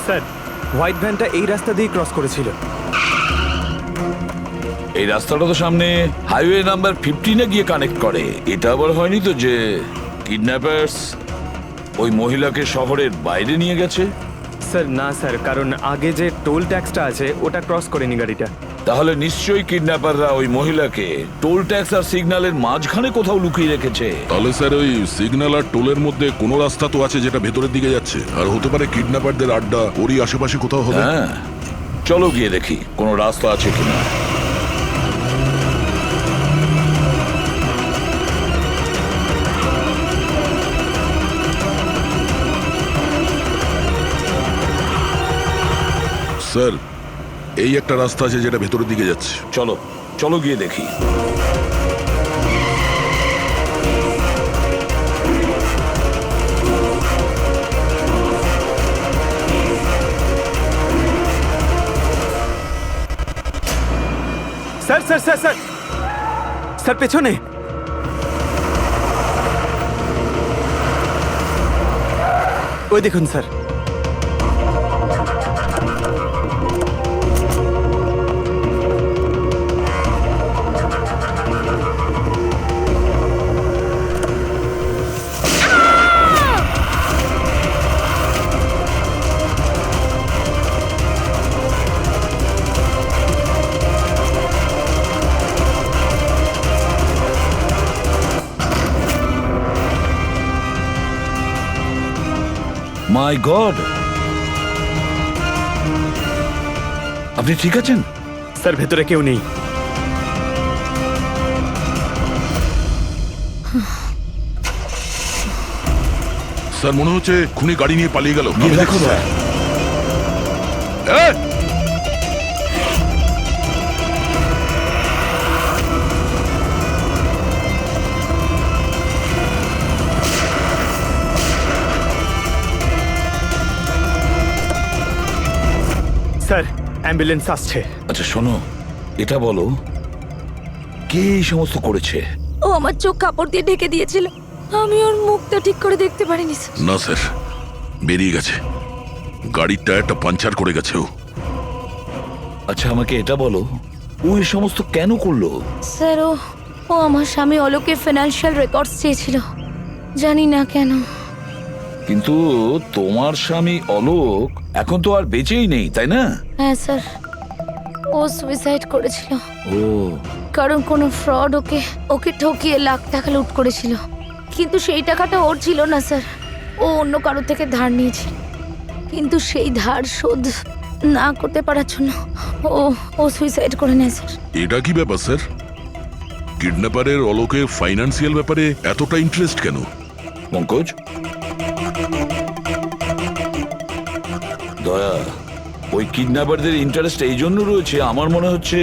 স্যার, হোয়াইট ভ্যানটা এই রাস্তা দিয়ে ক্রস করেছিল। এই রাস্তাটা তো সামনে হাইওয়ে নাম্বার 15-এ গিয়ে কানেক্ট করে। এটা আবার হয়নি তো যে কিডন্যাপার্স ওই মহিলাকে শহরের বাইরে নিয়ে গেছে? স্যার না স্যার, কারণ আগে যে টোল ট্যাক্সটা আছে ওটা ক্রস করেনি গাড়িটা। তাহলে নিশ্চয়ই কিডন্যাপাররা ওই মহিলাকে টোল ট্যাক্স আর সিগন্যালের মাঝখানে কোথাও লুকিয়ে রেখেছে। তাহলে স্যার ওই সিগন্যাল আর টোলের মধ্যে কোনো রাস্তা তো আছে যেটা ভেতরের দিকে যাচ্ছে, আর হতে পারে কিডন্যাপারদের আড্ডা ওরই আশেপাশে কোথাও হবে। হ্যাঁ, চলো গিয়ে দেখি কোনো রাস্তা আছে কিনা। স্যার, এই একটা রাস্তা আছে যেটা ভেতরের দিকে যাচ্ছে। চলো চলো গিয়ে দেখি। Sir sir sir sir sir, পেছনে। ওই দেখুন স্যার। মাই গড, আপনি ঠিক আছেন? স্যার, ভেতরে কেউ নেই। স্যার, মনে হচ্ছে খুনি গাড়ি নিয়ে পালিয়ে গেল। দেখো স্যার। স্যার, অ্যাম্বুলেন্স আসছে। আচ্ছা শোনো, এটা বলো কে এই সমস্ত করেছে? ও আমার চোখ কাপড় দিয়ে ঢেকে দিয়েছিল, আমি ওর মুখটা ঠিক করে দেখতে পারিনি স্যার। না স্যার, বেরিয়ে গেছে, গাড়ির টায়ারটা পাঞ্চার করে গেছে ও। আচ্ছা আমাকে এটা বলো, ও এই সমস্ত কেন করলো? স্যার, ও আমার স্বামী অলোকের ফিনান্সিয়াল রেকর্ডস চেয়েছিল, জানি না কেন। কিন্তু তোমার স্বামী অলোক এখন তো আর বেঁচেই নেই, তাই না? হ্যাঁ স্যার, ও সুইসাইড করেছিল। ও, কারণ কোনো ফ্রড ওকে ঠকিয়ে লাখ টাকা লুট করেছিল, কিন্তু সেই টাকাটা ওর ছিল না স্যার, ও অন্য কারোর থেকে ধার নিয়েছিল, কিন্তু সেই ধার শোধ না করতে পারার জন্য ও সুইসাইড করে নেয় স্যার। এটা কি ব্যাপার স্যার? কিডন্যাপারের অলোকে ফাইন্যান্সিয়াল ব্যাপারে এতটা ইন্টারেস্ট কেন? পঙ্কজ, দয়া, ওই কিডন্যাপারদের ইন্টারেস্ট এই জন্য রয়েছে, আমার মনে হচ্ছে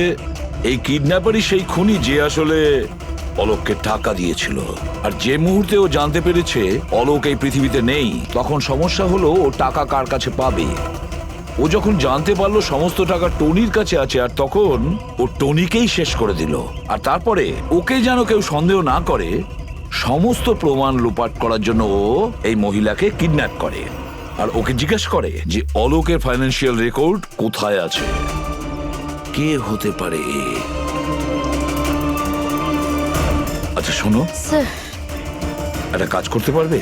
এই কিডন্যাপারই সেই খুনি যে আসলে অলোককে টাকা দিয়েছিল। আর যে মুহূর্তে ও জানতে পেরেছে অলোক এই পৃথিবীতে নেই, তখন সমস্যা হলো ও টাকা কার কাছে পাবে। ও যখন জানতে পারলো সমস্ত টাকা টনির কাছে আছে, আর তখন ও টনিকেই শেষ করে দিল। আর তারপরে ওকে যেন কেউ সন্দেহ না করে, সমস্ত প্রমাণ লোপাট করার জন্য ও এই মহিলাকে কিডন্যাপ করে আর ওকে জিজ্ঞেস করে যে অলোকের ফাইন্যান্সিয়াল রেকর্ড কোথায় আছে। কে হতে পারে? আচ্ছা শোনো, স্যার। একটা কাজ করতে পারবে?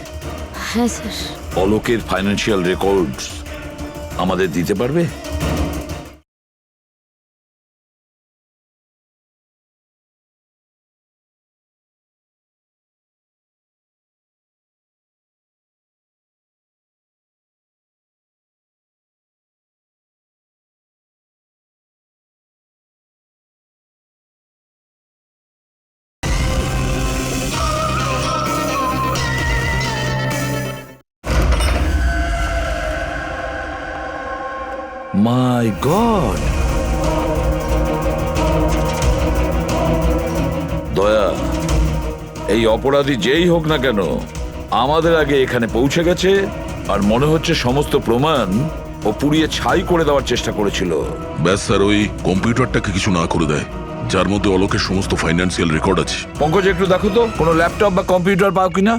হ্যাঁ স্যার। অলোকের ফাইন্যান্সিয়াল রেকর্ড আমাদের দিতে পারবে? মাই গড! দয়া, এই অপরাধী যেই হোক না কেন আমাদের আগে এখানে পৌঁছে গেছে, আর মনে হচ্ছে সমস্ত প্রমাণ ও পুড়িয়ে ছাই করে দেওয়ার চেষ্টা করেছিল। ব্যাস স্যার, ওই কম্পিউটারটাকে কিছু না করে দেয় যার মধ্যে অলোকের সমস্ত ফাইন্যান্সিয়াল রেকর্ড আছে। পঙ্কজ, একটু দেখো তো কোনো ল্যাপটপ বা কম্পিউটার পাও কিনা।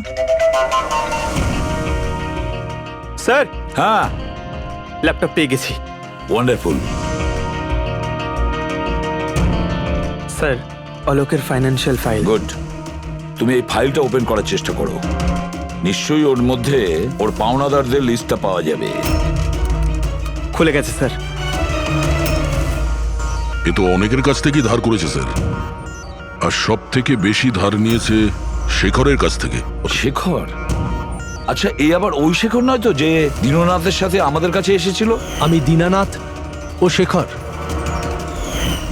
স্যার, হ্যাঁ, ল্যাপটপ পেয়ে গেছি। ওয়ান্ডারফুল। স্যার, অলোকের ফাইন্যান্সিয়াল ফাইল। গুড। তুমি এই ফাইলটা ওপেন করার চেষ্টা করো, নিশ্চয়ই ওর মধ্যে ওর পাওনাদারদের লিস্টটা পাওয়া যাবে। খুলে গেছে স্যার। এ তো অনেকের কাছ থেকেই ধার করেছে স্যার, আর সব থেকে বেশি ধার নিয়েছে শেখরের কাছ থেকে। শেখর? আচ্ছা, এই আবার ওই শেখর নয় তো যে দীননাথের সাথে আমাদের কাছে এসেছিল? আমি দীনানাথ ও শেখর।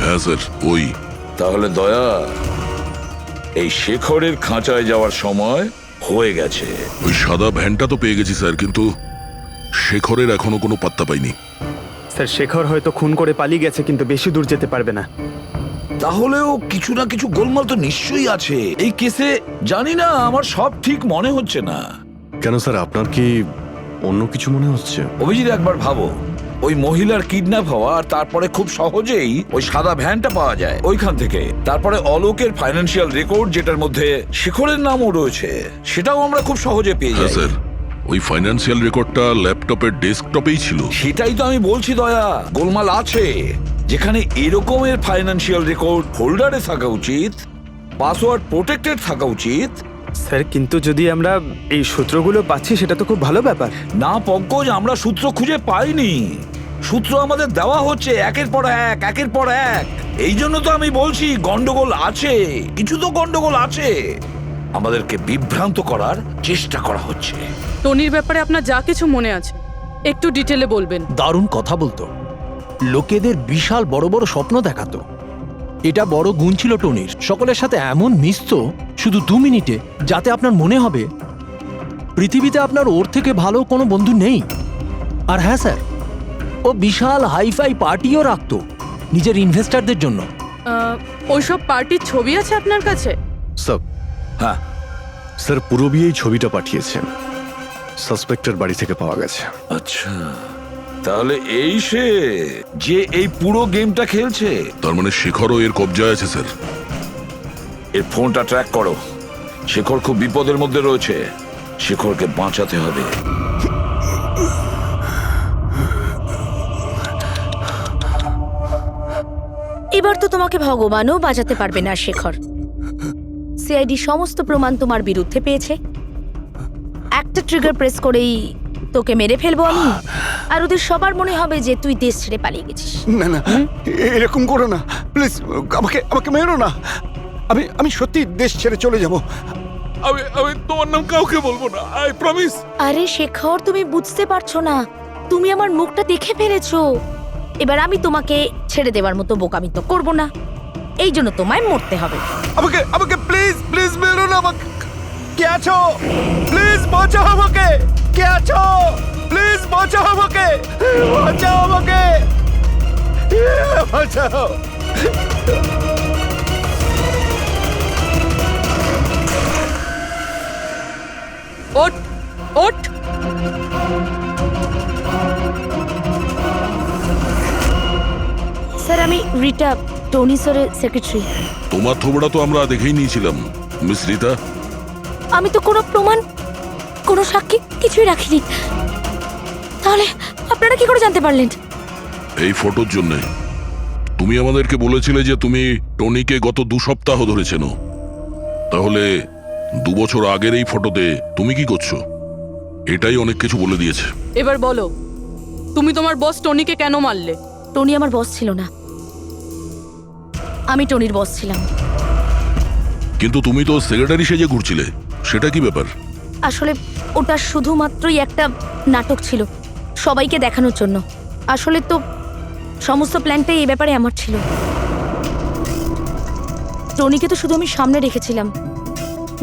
হ্যাঁ স্যার, ওই। তাহলে দয়া, এই শেখরের খাঁচায় যাওয়ার সময় হয়ে গেছে। ওই সাদা ভ্যানটা তো পেয়ে গেছি স্যার, কিন্তু শেখরের এখনো কোনো পাত্তা পাইনি। স্যার, শেখর হয়তো খুন করে পালিয়ে গেছে, কিন্তু বেশি দূর যেতে পারবে না। তাহলেও কিছু না কিছু গোলমাল তো নিশ্চয়ই আছে এই কেসে। জানি না, আমার সব ঠিক মনে হচ্ছে না। কেন স্যার, আপনার কি অন্য কিছু মনে হচ্ছে? অভিজিৎ, একবার ভাবো, ওই মহিলার কিডন্যাপ হওয়া, আর তারপরে খুব সহজেই ওই সাদা ভ্যানটা পাওয়া যায় ওইখান থেকে। তারপরে অলোকের ফাইন্যান্সিয়াল রেকর্ড, যেটার মধ্যে শেখরের নামও রয়েছে, সেটাও আমরা খুব সহজে পেয়ে যাই। স্যার, ওই ফাইন্যান্সিয়াল রেকর্ডটা ল্যাপটপের ডেস্কটপেই ছিল। সেটাই তো আমি বলছি দয়া, গোলমাল আছে। যেখানে এরকমের ফাইন্যান্সিয়াল রেকর্ড হোল্ডারে থাকা উচিত, পাসওয়ার্ড প্রোটেক্টেড থাকা উচিত। স্যার, কিন্তু যদি আমরা এই সূত্রগুলো পাচ্ছি সেটা তো খুব ভালো ব্যাপার। না পঙ্কজ, আমরা সূত্র খুঁজে পাইনি। সূত্র আমাদের দেওয়া হচ্ছে একের পর এক, একের পর এক। এই জন্য তো আমি বলছি গন্ডগোল আছে, কিছু তো গন্ডগোল আছে। আমাদেরকে বিভ্রান্ত করার চেষ্টা করা হচ্ছে। টনির ব্যাপারে আপনার যা কিছু মনে আছে একটু ডিটেলে বলবেন। দারুণ কথা বলতো, লোকেদের বিশাল বড় বড় স্বপ্ন দেখাতো। এটা বড় গুণ ছিল টনির, সকলের সাথে এমন মিশতো শুধু 2 মিনিটে, যাতে আপনার মনে হবে পৃথিবীতে আপনার ওর থেকে ভালো কোনো বন্ধু নেই। আর হ্যাঁ স্যার, ও বিশাল হাইফাই পার্টিও রাখতো নিজের ইনভেস্টারদের জন্য। ওইসব পার্টির ছবি আছে আপনার কাছে? স্যার, হ্যাঁ স্যার, পুরবী এই ছবিটা পাঠিয়েছেন, সাসপেক্টের বাড়ি থেকে পাওয়া গেছে। আচ্ছা, তাহলে এই সে যে এই পুরো গেমটা খেলছে। তার মানে শেখরও এর কবজায় আছে স্যার। এর ফোনটা ট্র্যাক করো। শেখর খুব বিপদের মধ্যে রয়েছে, শেখরকে বাঁচাতে হবে। এবার তো তোমাকে ভগবানও বাঁচাতে পারবে না শেখর। সিআইডি সমস্ত প্রমাণ তোমার বিরুদ্ধে পেয়েছে। একটা ট্রিগার প্রেস করেই তোকে মেরে ফেলবো আমি, আর ওদের সবার মনে হবে যে তুই দেশ ছেড়ে পালিয়ে গেছিস। না না, এরকম করো না প্লিজ, আমাকে আমাকে মেরো না। আমি সত্যি দেশ ছেড়ে চলে যাব। আমি তোমার নাম কাউকে বলবো না, আই প্রমিস। আরে শেখর, তুমি বুঝতে পারছো না, তুমি আমার মুখটা দেখে ফেলেছো। এবার আমি তোমাকে ছেড়ে দেওয়ার মতো বোকামি তো করবো না, এই জন্য তোমায় মরতে হবে। আমাকে আমাকে প্লিজ প্লিজ মেরো না। আমাকে কে আছো? প্লিজ বাঁচাও আমাকে। কে আছো? প্লিজ বাঁচাও আমাকে, বাঁচাও আমাকে, বাঁচাও। ওঠ ওঠ। স্যার আমি রিটা, টনি স্যারের সেক্রেটারি। তোমার থোবড়া তো আমরা দেখেই নিয়েছিলাম মিস রিতা। আমি তো কোনো প্রমাণ, কোনো সাক্ষী কিছুই রাখিনি, তাহলে আপনারা কি করে জানতে পারলেন? এই ফটোর জন্যে তুমি আমাদেরকে বলেছিলে যে তুমি টনিকে গত 2 সপ্তাহ ধরে চেনো। তাহলে 2 বছর আগের এই ফটোতে তুমি কি করছো? এটাই অনেক কিছু বলে দিয়েছে। এবার বলো, তুমি তোমার বস টনিকে কেন মারলে? টনি আমার বস ছিল না, আমি টনির বস ছিলাম। কিন্তু তুমি তো সেক্রেটারি সেজে ঘুরছিলে, সেটা কি ব্যাপার? আসলে ওটা শুধুমাত্রই একটা নাটক ছিল, সবাইকে দেখানোর জন্য। আসলে তো সমস্ত প্ল্যানটাই এই ব্যাপারে আমার ছিল। টনিকে তো শুধু আমি সামনে রেখেছিলাম,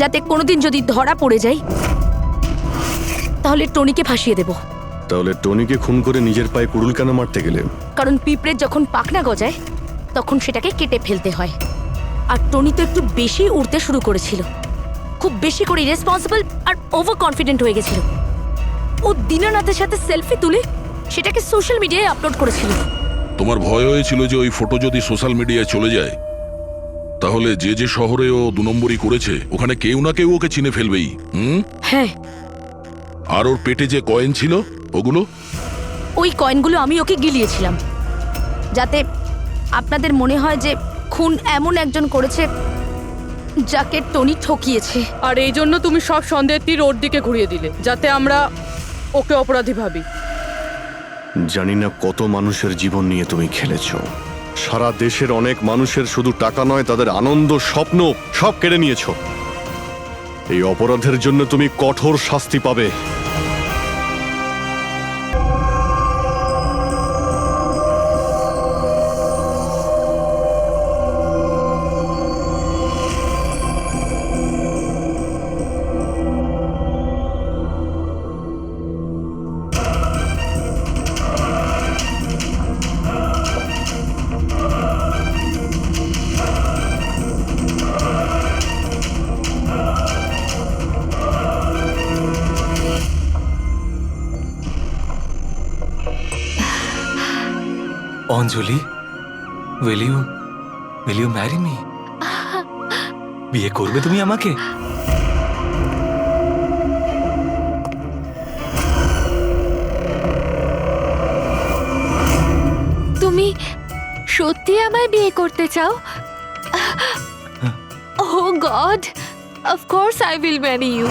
যাতে কোনোদিন যদি ধরা পড়ে যাই তাহলে টনিকে ফাঁসিয়ে দেব। তাহলে টনিকে খুন করে নিজের পায়ে কুড়ুল কেন মারতে গেলে? কারণ পিঁপড়ের যখন পাখনা গজায় তখন সেটাকে কেটে ফেলতে হয়। আর টনি তো একটু বেশি উড়তে শুরু করেছিল, খুব বেশি করে রেসপন্সিবল আর ওভার কনফিডেন্ট হয়ে গেছিল। ও দীনানাথের সাথে সেলফি তুলে সেটাকে সোশ্যাল মিডিয়ায় আপলোড করেছিল। তোমার ভয় হয়েছিল যে ওই ফটো যদি সোশ্যাল মিডিয়ায় চলে যায় তাহলে যে যে শহরে ও 2 নম্বরই করেছে ওখানে কেউ না কেউ ওকে চিনে ফেলবেই। হ্যাঁ, আর ওর পেটে যে কয়েন ছিল ওগুলো? ওই কয়েনগুলো আমি ওকে গিলিয়েছিলাম, যাতে আপনাদের মনে হয় যে খুন এমন একজন করেছে যাকে টনি ঠকিয়েছে। আর এই জন্য তুমি সব সন্দেহের তীর ওর দিকে ঘুরিয়ে দিলে, যাতে আমরা ওকে অপরাধী ভাবি। জানি না কত মানুষের জীবন নিয়ে তুমি খেলেছো। সারা দেশের অনেক মানুষের শুধু টাকা নয়, তাদের আনন্দ, স্বপ্ন সব কেড়ে নিয়েছো। এই অপরাধের জন্য তুমি কঠোর শাস্তি পাবে। অঞ্জলি, will you marry me? বিয়ে করবে তুমি আমাকে? তুমি সত্যি আমায় বিয়ে করতে চাও? Oh God, of course I will marry you.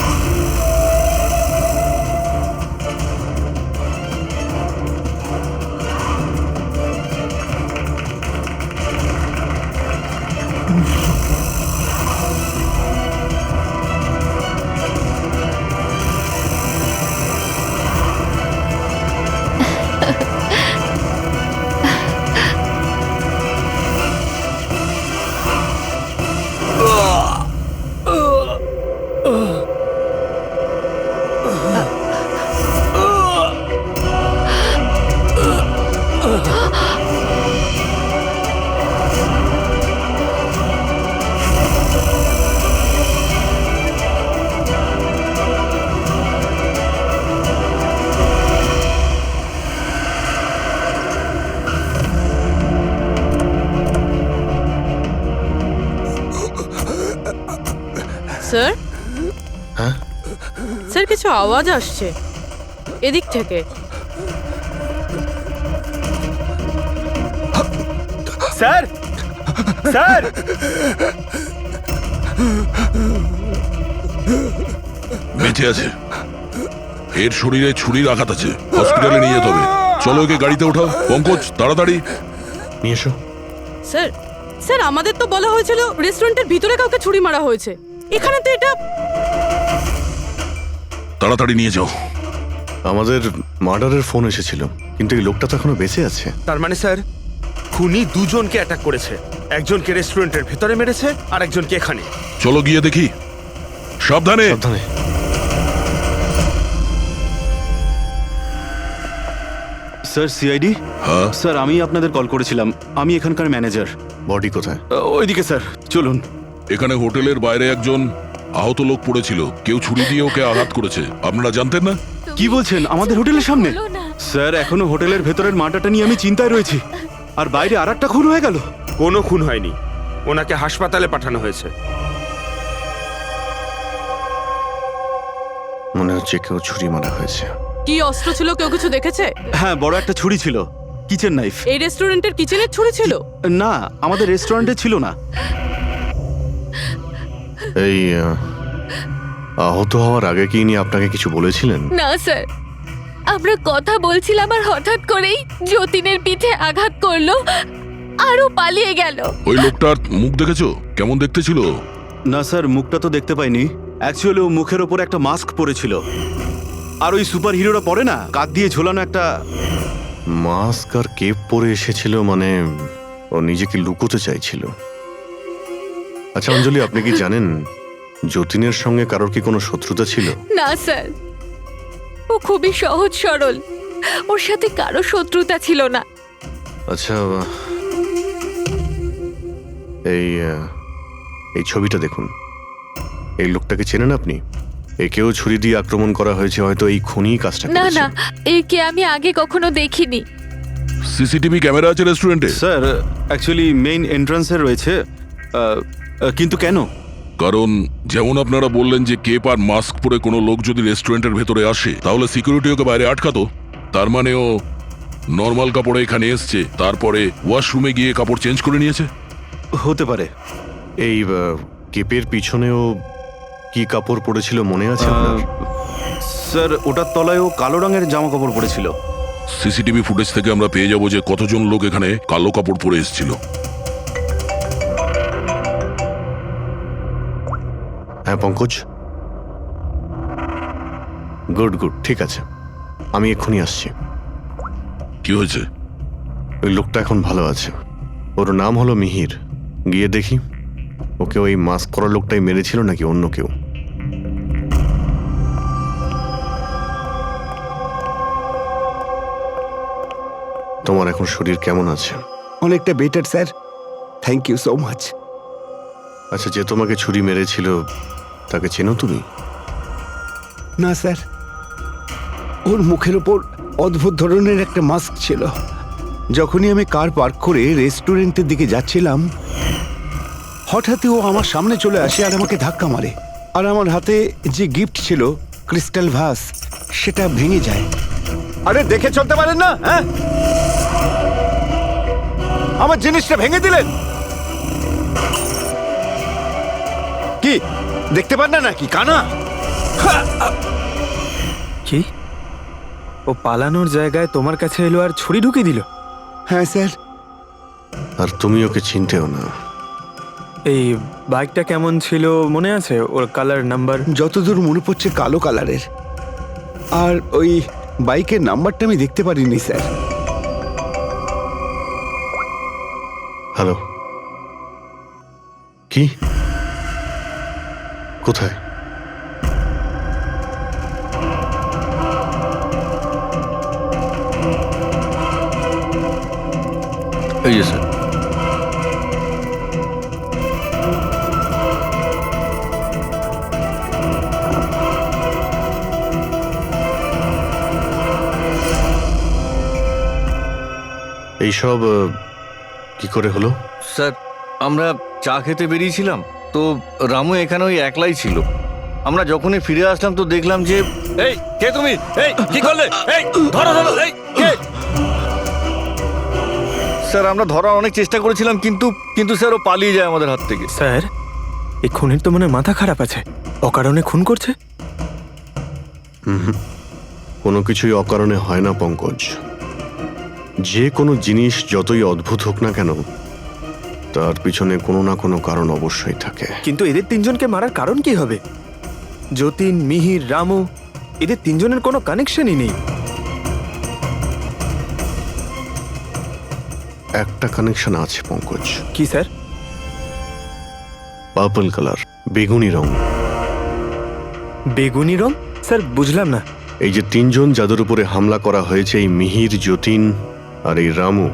Sir, sir কিছু আওয়াজ আসছে এদিক থেকে। স্যার, স্যার, বেঁচে আছে, এর শরীরে ছুরির আঘাত আছে, হসপিটালে নিয়ে যেতে হবে। চলো ওকে গাড়িতে ওঠাও। পঙ্কজ, তাড়াতাড়ি নিয়ে এসো। স্যার, স্যার আমাদের তো বলা হয়েছিল রেস্টুরেন্টের ভিতরে কাউকে ছুরি মারা হয়েছে, এখানে তো এটা। তাড়াতাড়ি নিয়ে যাও। আমাদের মার্ডারের ফোন এসেছিল, কিন্তু এই লোকটা তো এখনো বেঁচে আছে। তার মানে স্যার খুনি দুজনকে অ্যাটাক করেছে, একজনকে রেস্টুরেন্টের ভেতরে মেরেছে আর একজনকে এখানে। চলো গিয়ে দেখি। সাবধানে। সাবধানে। স্যার সিআইডি হ্যাঁ স্যার আমি আপনাদের কল করেছিলাম, আমি এখানকার ম্যানেজার। বডি কোথায়? ওইদিকে স্যার, চলুন। এখানে হোটেলের বাইরে একজন আহত লোক পড়েছিল, কেউ ছুরি দিয়ে ওকে আঘাত করেছে, আপনারা জানতেন না? কি বলছেন, আমাদের হোটেলের সামনে? বলো না। স্যার এখনো হোটেলের ভেতরের মাটাটা নিয়ে আমি চিন্তায় রয়েছি। আর বাইরে আর একটা খুন হয়ে গেল। কোনো খুন হয়নি, ওনাকে হাসপাতালে পাঠানো হয়েছে। মনে হচ্ছে কেউ ছুরি মারা হয়েছে। কি অস্ত্র ছিল, কেউ কিছু দেখেছে? হ্যাঁ, বড় একটা ছুরি ছিল, কিচেন নাইফ। এই রেস্টুরেন্টের কিচেনের ছুরি ছিল? না, আমাদের রেস্টুরেন্টে ছিল না। এই আহত হওয়ার আগে কি ইনি আপনাকে কিছু বলেছিলেন? না স্যার, আমরা কথা বলছিলাম আর হঠাৎ করেই যতীনের পিঠে আঘাত করলো আরও পালিয়ে গেল। ওই লোকটার মুখ দেখেছো? কেমন দেখতে ছিল? না স্যার, মুখটা তো দেখতে পাইনি। অ্যাকচুয়ালি ও মুখের ওপর একটা মাস্ক পরেছিল। আর ওই সুপার হিরোরা পরে না, কাঁধ দিয়ে ঝোলানো একটা মাস্ক আর কেপ পরে এসেছিল, মানে ও নিজেকে লুকোতে চাইছিল। আচ্ছা অঞ্জলি, আপনি কি জানেন যতীনের সঙ্গে কারোর কি কোনো শত্রুতা ছিল? না স্যার, ও খুবই সহজ সরল, ওর সাথে কারো শত্রুতা ছিল না। আচ্ছা, এই ছবিটা দেখুন। এই লোকটাকে চেনেন আপনি? একেও ছুরি দিয়ে আক্রমণ করা হয়েছে, হয়তো এই খুনি কাজটা না করেছে। না, একে আমি আগে কখনো দেখিনি। সিসিটিভি ক্যামেরা আছে রেস্টুরেন্টে? স্যার অ্যাকচুয়ালি মেইন এন্ট্রান্সে রয়েছে। কিন্তু কেন? কারণ যেমন আপনারা বললেন যে কেপ আর মাস্ক পরে কোনো লোক যদি রেস্টুরেন্টের ভেতরে আসে তাহলে সিকিউরিটি ওকে বাইরে আটকাতো। তার মানে ও নর্মাল কাপড়ে এখানে এসছে, তারপরে ওয়াশরুমে গিয়ে কাপড় চেঞ্জ করে নিয়েছে। হতে পারে। এই কেপের পিছনেও কি কাপড় পরেছিল মনে আছে আপনার? স্যার ওটার তলায় ও কালো রঙের জামা কাপড় পরেছিল। সিসিটিভি ফুটেজ থেকে আমরা পেয়ে যাব যে কতজন লোক এখানে কালো কাপড় পরে এসেছিল। হ্যাঁ পঙ্কজ, গুড গুড, ঠিক আছে, আমি এক্ষুনি আসছি। কি হয়েছে? ওই লোকটা এখন ভালো আছে, ওর নাম হলো মিহির। গিয়ে দেখি ওকে ওই মাস্ক পরা লোকটাই মেরেছিল নাকি অন্য কেউ। তোমার এখন শরীর কেমন আছে? অনেকটা better sir, thank you so much. আচ্ছা, যে তোমাকে ছুরি মেরেছিল তাকে চেনো তুমি? না স্যার, ওর মুখের ওপর অদ্ভুত ধরনের একটা মাস্ক ছিল। যখনই আমি কার পার্ক করে রেস্টুরেন্টের দিকে যাচ্ছিলাম, হঠাৎই ও আমার সামনে চলে আসে আর আমাকে ধাক্কা মারে। আর আমার হাতে যে গিফট ছিল, ক্রিস্টাল ভাস, সেটা ভেঙে যায়। আরে দেখে চলতে পারেন না? হ্যাঁ, আমার জিনিসটা ভেঙে দিলেন। কি দেখতে পান না নাকি কানা? কি, ও পালানোর জায়গায় তোমার কাছে এলো আর ছুরি ঢুকিয়ে দিল? হ্যাঁ স্যার। আর তুমি ওকে চিনতেও না। এই বাইকটা কেমন ছিল মনে আছে? ওর কালার, নাম্বার? যতদূর মনে পড়ছে কালো কালারের। আর ওই বাইকের নাম্বারটা আমি দেখতে পারিনি স্যার। হ্যালো, কি, কোথায়? এই যে স্যার। এইসব কি করে হলো? স্যার আমরা চা খেতে বেরিয়েছিলাম, তো রামু এখানে ওই একলাই ছিল। আমরা যখনই ফিরে আসলাম তো দেখলাম যে এই কে তুমি, এই কি করলে, এই ধরো ধরো, এই কে? স্যার আমরা ধরার অনেক চেষ্টা করেছিলাম, কিন্তু স্যার ও পালিয়ে যায় আমাদের হাত থেকে। স্যার এই খুনের তো মনে মাথা খারাপ আছে, অকারণে খুন করছে। কোনো কিছুই অকারণে হয় না পঙ্কজ। যে কোনো জিনিস যতই অদ্ভুত হোক না কেন, তার পিছনে কোনো না কোনো কারণ অবশ্যই থাকে। কিন্তু এদের তিনজনকে মারার কারণ কি হবে? যতীন, মিহির, রামু, এদের তিনজনের কোনো কানেকশনই নেই। একটা কানেকশন আছে পঙ্কজ। কি স্যার? পার্পল কালার, বেগুনি রং। বেগুনি রং? স্যার বুঝলাম না। এই যে তিনজন যাদের উপরে হামলা করা হয়েছে, এই মিহির, যতীন আর এই রামু,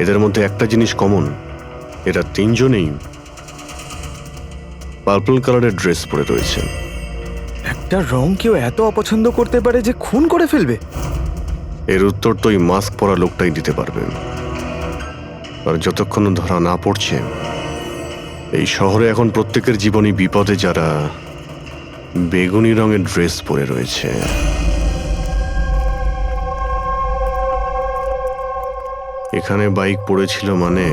এদের মধ্যে একটা জিনিস কমন, এরা তিনজনেই পার্পল কালারের ড্রেস পরে রয়েছে। একটা রং কেউ এত অপছন্দ করতে পারে যে খুন করে ফেলবে? এর উত্তর তো এই মাস্ক পরা লোকটাই দিতে পারবে। আর যতক্ষণ ধরা না পড়ছে, এই শহরে এখন প্রত্যেকের জীবনই বিপদে যারা বেগুনি রঙের ড্রেস পরে রয়েছে। এখানে বাইক পড়েছিল মানে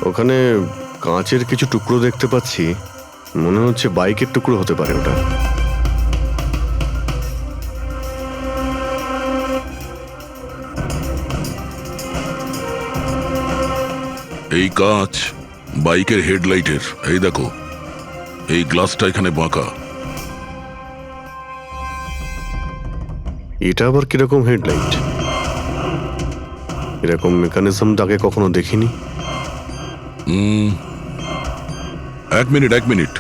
ওখানে কাঁচের কিছু টুকরো দেখতে পাচ্ছি, মনে হচ্ছে বাইকের টুকরো হতে পারে ওটা। এই কাঁচ বাইকের হেডলাইটের। এই দেখো, এই গ্লাসটা এখানে বাঁকা। এটা আবার কিরকম হেডলাইট? এরকম মেকানিজম আগে কখনো দেখিনি। এক মিনিট,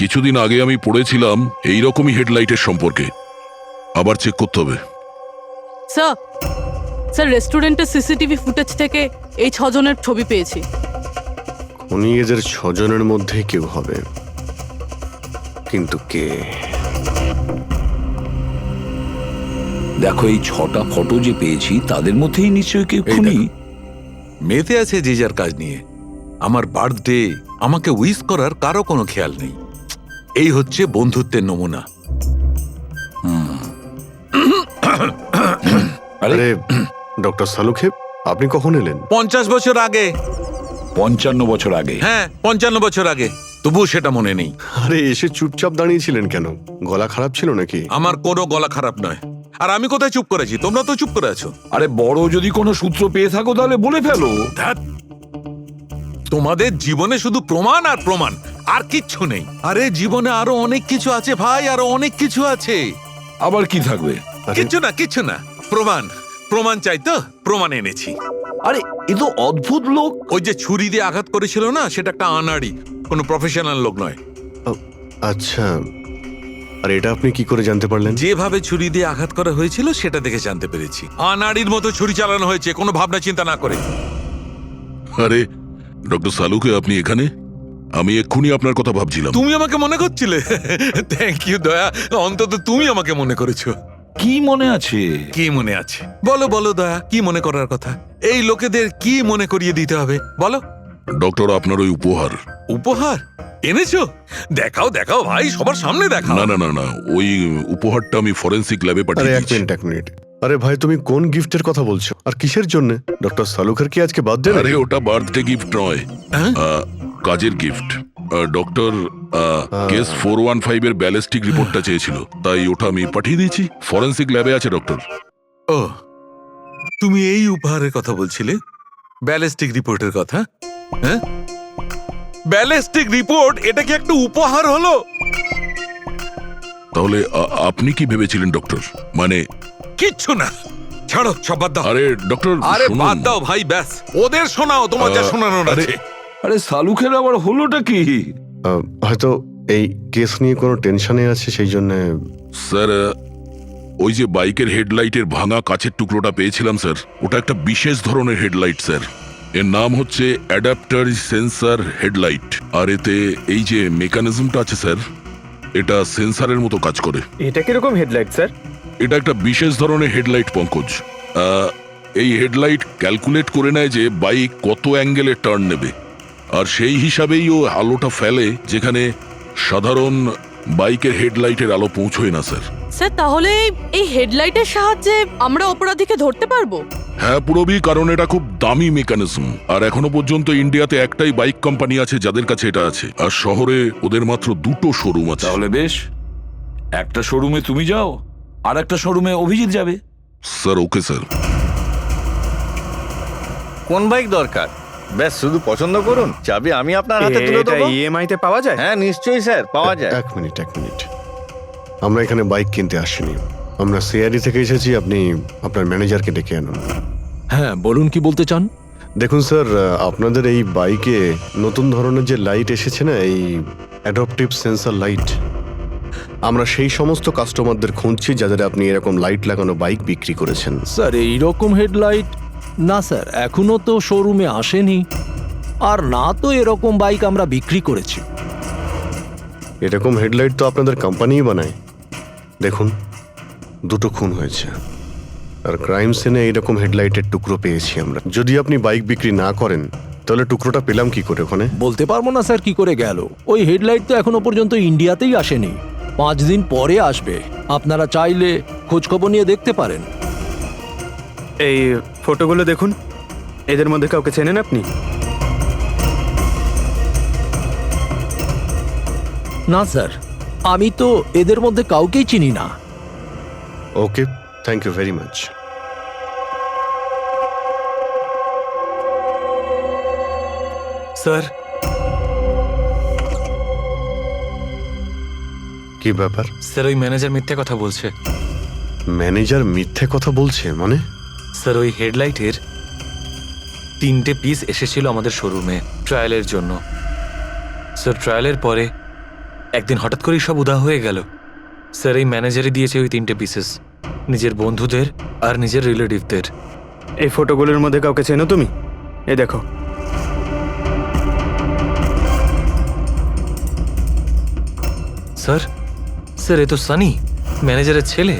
কিছুদিন আগে আমি পড়েছিলাম এইরকমই হেডলাইটের সম্পর্কে। আবার চেক করতে হবে। স্যার রেস্টুরেন্টের সিসিটিভি ফুটেজ থেকে এই 6 জনের ছবি পেয়েছি। উনি এদের 6 জনের মধ্যে কেউ হবে, কিন্তু কে? দেখো, এই 6টা ফটো যে পেয়েছি তাদের মধ্যেই নিশ্চয়ই কেউ এই খুনি। দেখো, মেতে আছে যে যার কাজ নিয়ে। আমার বার্থডে, আমাকে উইশ করার কারো কোনো খেয়াল নেই। এই হচ্ছে বন্ধুত্বের নমুনা। আরে ডক্টর সালুখে, আপনি কখন এলেন? 50 বছর আগে। 55 বছর আগে। হ্যাঁ, 55 বছর আগে। তবুও সেটা মনে নেই। আরে এসে চুপচাপ দাঁড়িয়েছিলেন কেন? গলা খারাপ ছিল নাকি? আমার কোনো গলা খারাপ নয়। আর আমি কোথায় চুপ করেছি? তোমরা তো চুপ করে আছো। আরে বড় যদি কোনো সূত্র পেয়ে থাকো তাহলে বলে ফেলো। ধ্যাৎ, তোমাদের জীবনে শুধু প্রমাণ আর প্রমাণ, আর কিচ্ছু নেই। আরে জীবনে আরো অনেক কিছু আছে ভাই, আরো অনেক কিছু আছে। আবার কি থাকবে? কিচ্ছু না। প্রমাণ চাই তো, প্রমাণ এনেছি। আরে এ তো অদ্ভুত লোক। ওই যে ছুরি দিয়ে আঘাত করেছিল না, সেটা একটা আনাড়ি, কোনো প্রফেশনাল লোক নয়। আচ্ছা, আর এটা আপনি কি করে জানতে পারলেন? যেভাবে ছুরি দিয়ে আঘাত করা হয়েছিল সেটা দেখে জানতে পেরেছি। আনাড়ির মতো ছুরি চালানো হয়েছে, কোনো ভাবনা চিন্তা না করে। আরে ডক্টর সালুকে, আপনি এখানে? আমি এক্ষুনি আপনার কথা ভাবছিলাম। তুমি আমাকে মনে করছিলে? থ্যাংক ইউ দয়া, অন্তত তুমি আমাকে মনে করেছো। কি মনে আছে? কি মনে আছে? বলো দয়া, কি মনে করার কথা? এই লোকেদের কি মনে করিয়ে দিতে হবে বলো। ডক্টর, আপনার ওই উপহার। উপহার এনেছো? দেখাও ভাই, সবার সামনে দেখাও। না, ওই উপহারটা আমি ফরেনসিক ল্যাবে আরে পাঠিয়ে এক দিয়েছি। মিনিট, এক মিনিট। আরে ভাই, তুমি কোন গিফটের কথা বলছো আর কিসের জন্য? ডক্টর সালুখের কি আজকে বার্থডে? আরে ওটা বার্থডে গিফট নয়, কাজের গিফট। ডক্টর কেস 415 এর ব্যালিস্টিক রিপোর্টটা চেয়েছিল, তাই ওটা আমি পাঠিয়ে দিয়েছি। ফরেনসিক ল্যাবে আছে ডক্টর। ও, তুমি এই উপহারের কথা বলছিলে? ব্যালিস্টিক রিপোর্টের কথা? হ্যাঁ, ব্যালিস্টিক রিপোর্ট, এটা কি একটা উপহার হলো? তাহলে আপনি কি ভেবেছিলেন ডক্টর? মানে কিচ্ছু না, ছাড়ো, সব বাদ দাও। আরে ডক্টর, আরে শুনুন। বাদ দাও ভাই, ব্যাস ওদের শোনাও, তোমার যা শোনানোর আছে। আরে সালুখের আবার হলোটা কি? হয়তো এই কেস নিয়ে কোনো টেনশনে আছে, সেই জন্য। স্যার, ওই যে বাইকের হেডলাইটের ভাঙা কাচের টুকরোটা পেয়েছিলাম স্যার, ওটা একটা বিশেষ ধরনের হেডলাইট স্যার। এর নাম হচ্ছে অ্যাডাপ্টার সেন্সার হেডলাইট। আর এতে এই যে মেকানিজমটা আছে স্যার, এটা সেন্সারের মতো কাজ করে। এটা কিরকম হেডলাইট স্যার? এটা একটা বিশেষ ধরনের হেডলাইট পঙ্কজ। এই হেডলাইট ক্যালকুলেট করে নেয় যে বাইক কত অ্যাঙ্গেলে টার্ন নেবে, আর সেই হিসাবেই ও আলোটা ফেলে যেখানে সাধারণ বাইকের হেডলাইটের আলো পৌঁছয় না স্যার। স্যার তাহলে এই হেডলাইটের সাহায্যে আমরা অপরাধীকে ধরতে পারবো? হ্যাঁ পুরোবি, কারণ এটা খুব দামি মেকানিজম। আর এখনো পর্যন্ত ইন্ডিয়াতে একটাই বাইক কোম্পানি আছে যাদের কাছে এটা আছে, আর শহরে ওদের মাত্র 2টো শোরুম আছে। তাহলে বেশ, একটা শোরুমে তুমি যাও, আর একটা শোরুমে অভিজিৎ যাবে। Sir okay sir. কোন বাইক দরকার? ব্যাস শুধু পছন্দ করুন, চাবি আমি আপনার হাতে তুলে দেবো। ইএমআই তে পাওয়া যায়? হ্যাঁ নিশ্চয়ই স্যার, পাওয়া যায়। এক মিনিট, আমরা এখানে বাইক কিনতে আসিনি, আমরা সিআরডি থেকে এসেছি। আপনি আপনার ম্যানেজারকে ডেকে আনুন। হ্যাঁ, বলুন কি বলতে চান? দেখুন স্যার, আপনাদের এই বাইকে নতুন ধরনের যে লাইট এসেছে না, এই অ্যাডপটিভ সেন্সর লাইট, আমরা সেই সমস্ত কাস্টমারদের খুঁজছি যাদের আপনি এরকম লাইট লাগানো বাইক বিক্রি করেছেন। স্যার এই রকম হেডলাইট না স্যার, এখনো তো শোরুমে আসেনি, আর না তো এরকম বাইক আমরা বিক্রি করেছি। এরকম হেডলাইট তো আপনাদের কোম্পানিই বানায়। দেখুন, দুটো খুন হয়েছে, আর ক্রাইম সিনে এইরকম হেডলাইটের টুকরো পেয়েছি আমরা। যদি আপনি বাইক বিক্রি না করেন তাহলে টুকরোটা পেলাম কি করে ওখানে? বলতে পারবো না স্যার কি করে গেল। ওই হেডলাইট তো এখনো পর্যন্ত ইন্ডিয়াতেই আসেনি, 5 দিন পরে আসবে। আপনারা চাইলে খোঁজখবর নিয়ে দেখতে পারেন। এই ফটোগুলো দেখুন, এদের মধ্যে কাউকে চেনেন আপনি? না স্যার, আমি তো এদের মধ্যে কাউকেই চিনি না। Okay, thank you very much. Sir, কি ব্যাপার? স্যার ওই ম্যানেজার মিথ্যে কথা বলছে। ম্যানেজার মিথ্যে কথা বলছে মানে? স্যার ওই হেডলাইটের 3টে পিস এসেছিল আমাদের শোরুমে ট্রায়ালের জন্য। স্যার ট্রায়ালের পরে একদিন হঠাৎ করেই সব উধাও হয়ে গেল। স্যার এই ম্যানেজারই দিয়েছে ওই 3টে পিসেস, নিজের বন্ধুদের আর নিজের রিলেটিভদের। এই ফটোগুলোর মধ্যে কাউকে চেনো তুমি? এই দেখো। স্যার, স্যার এ তো সানি, ম্যানেজারের ছেলে।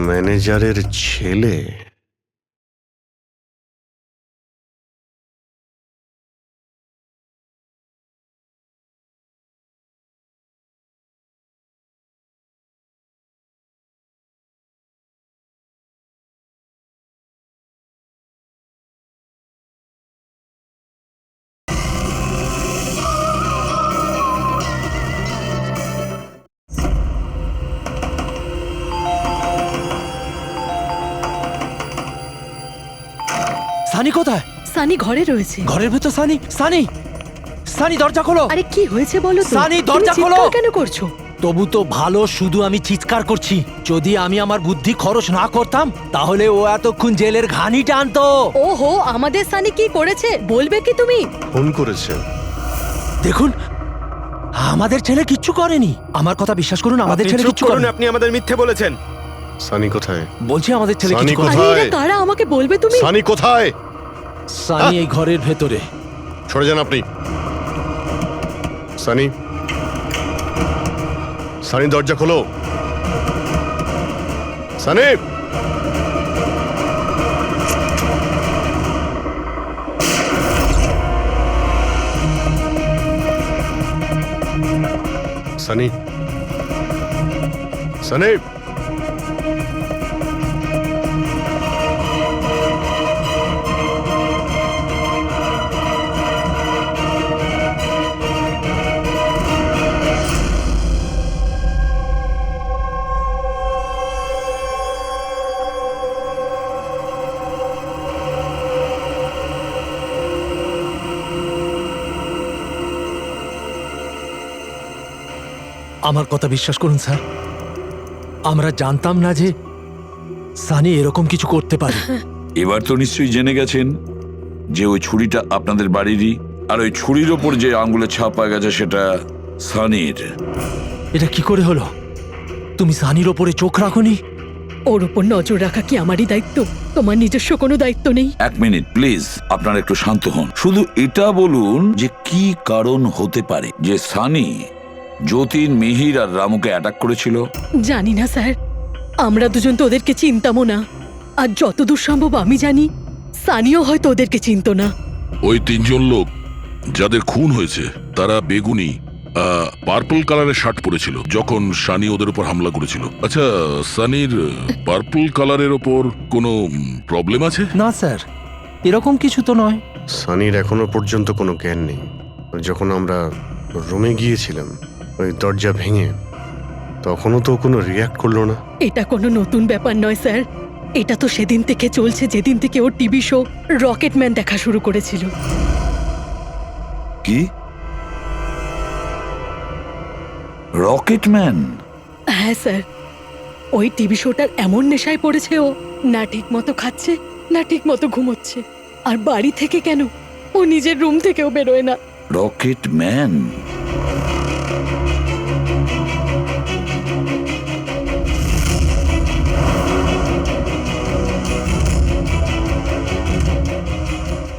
ম্যানেজারের ছেলে? সানি কোথায়? সানি ঘরে রয়েছে। ঘরের ভেতর সানি? সানি, সানি দরজা খোলো। আরে কি হয়েছে বলো তো? সানি দরজা খোলো। কেন করছো? তবু তো ভালো, শুধু আমি চিৎকার করছি। যদি আমি আমার বুদ্ধি খরচ না করতাম তাহলে ও এতক্ষণ জেলের ঘানি টানতো। ওহো, আমাদের সানি কি করেছে বলবে কি তুমি? ফোন করেছে। দেখুন, আমাদের ছেলে কিচ্ছু করেনি। আমার কথা বিশ্বাস করুন, আমাদের ছেলে কিচ্ছু করেনি। আপনি আমাদের মিথ্যে বলেছেন। সানি কোথায়? বলছি আমাদের ছেলে সানি কিছু করেনি। কোথায়? আরে এরা কারা আমাকে বলবে তুমি? সানি কোথায়? সানি এই ঘরের ভেতরে। সরে যান আপনি। সানি, সানি দরজা খোলো। সানি, সানি, সানি। আমার কথা বিশ্বাস করুন স্যার, আমরা জানতাম না যে সানি এরকম কিছু করতে পারে। এবার তো নিশ্চয়ই জেনে গেছেন যে ওই ছুরিটা আপনাদের বাড়িরই, আর ওই ছুরির ওপর যে আঙ্গুলের ছাপ পাওয়া গেছে সেটা সানির। এটা কি করে হলো? তুমি সানির ওপরে চোখ রাখোনি? ওর উপর নজর রাখা কি আমারই দায়িত্ব? তোমার নিজস্ব কোনো দায়িত্ব নেই? 1 মিনিট প্লিজ, আপনারা একটু শান্ত হন। শুধু এটা বলুন যে কি কারণ হতে পারে যে সানি যতীন, মিহির আর রামুকে অ্যাটাক করেছিল। জানি না স্যার, আমরা দুজন তো ওদেরকে চিনতামও না। আর যতদূর সম্ভব আমি জানি সানিও হয়তো ওদেরকে চিনতো না। ওই 3 জন লোক যাদের খুন হয়েছে তারা বেগুনি পার্পল কালারের শার্ট পরেছিল যখন সানি ওদের উপর হামলা করেছিল। আচ্ছা, সানির পার্পল কালারের ওপর কোনো প্রবলেম আছে? না স্যার, এরকম কিছু তো নয়। সানির এখনো পর্যন্ত কোনো জ্ঞান নেই। যখন আমরা রুমে গিয়েছিলাম ওই দরজা ভেঙে, তখনও তো কোনো রিয়াক্ট করলো না। এটা কোনো নতুন ব্যাপার নয় স্যার, এটা তো সেদিন থেকে চলছে যেদিন থেকে ওর টিভি শো রকেটম্যান দেখা শুরু করেছিল। কি? রকেটম্যান? হ্যাঁ স্যার, ওই টিভি শোটার এমন নেশায় পড়েছে ও, না ঠিক মতো খাচ্ছে না ঠিক মতো ঘুমোচ্ছে। আর বাড়ি থেকে কেন, ও নিজের রুম থেকেও বেরোয় না। Rocket man?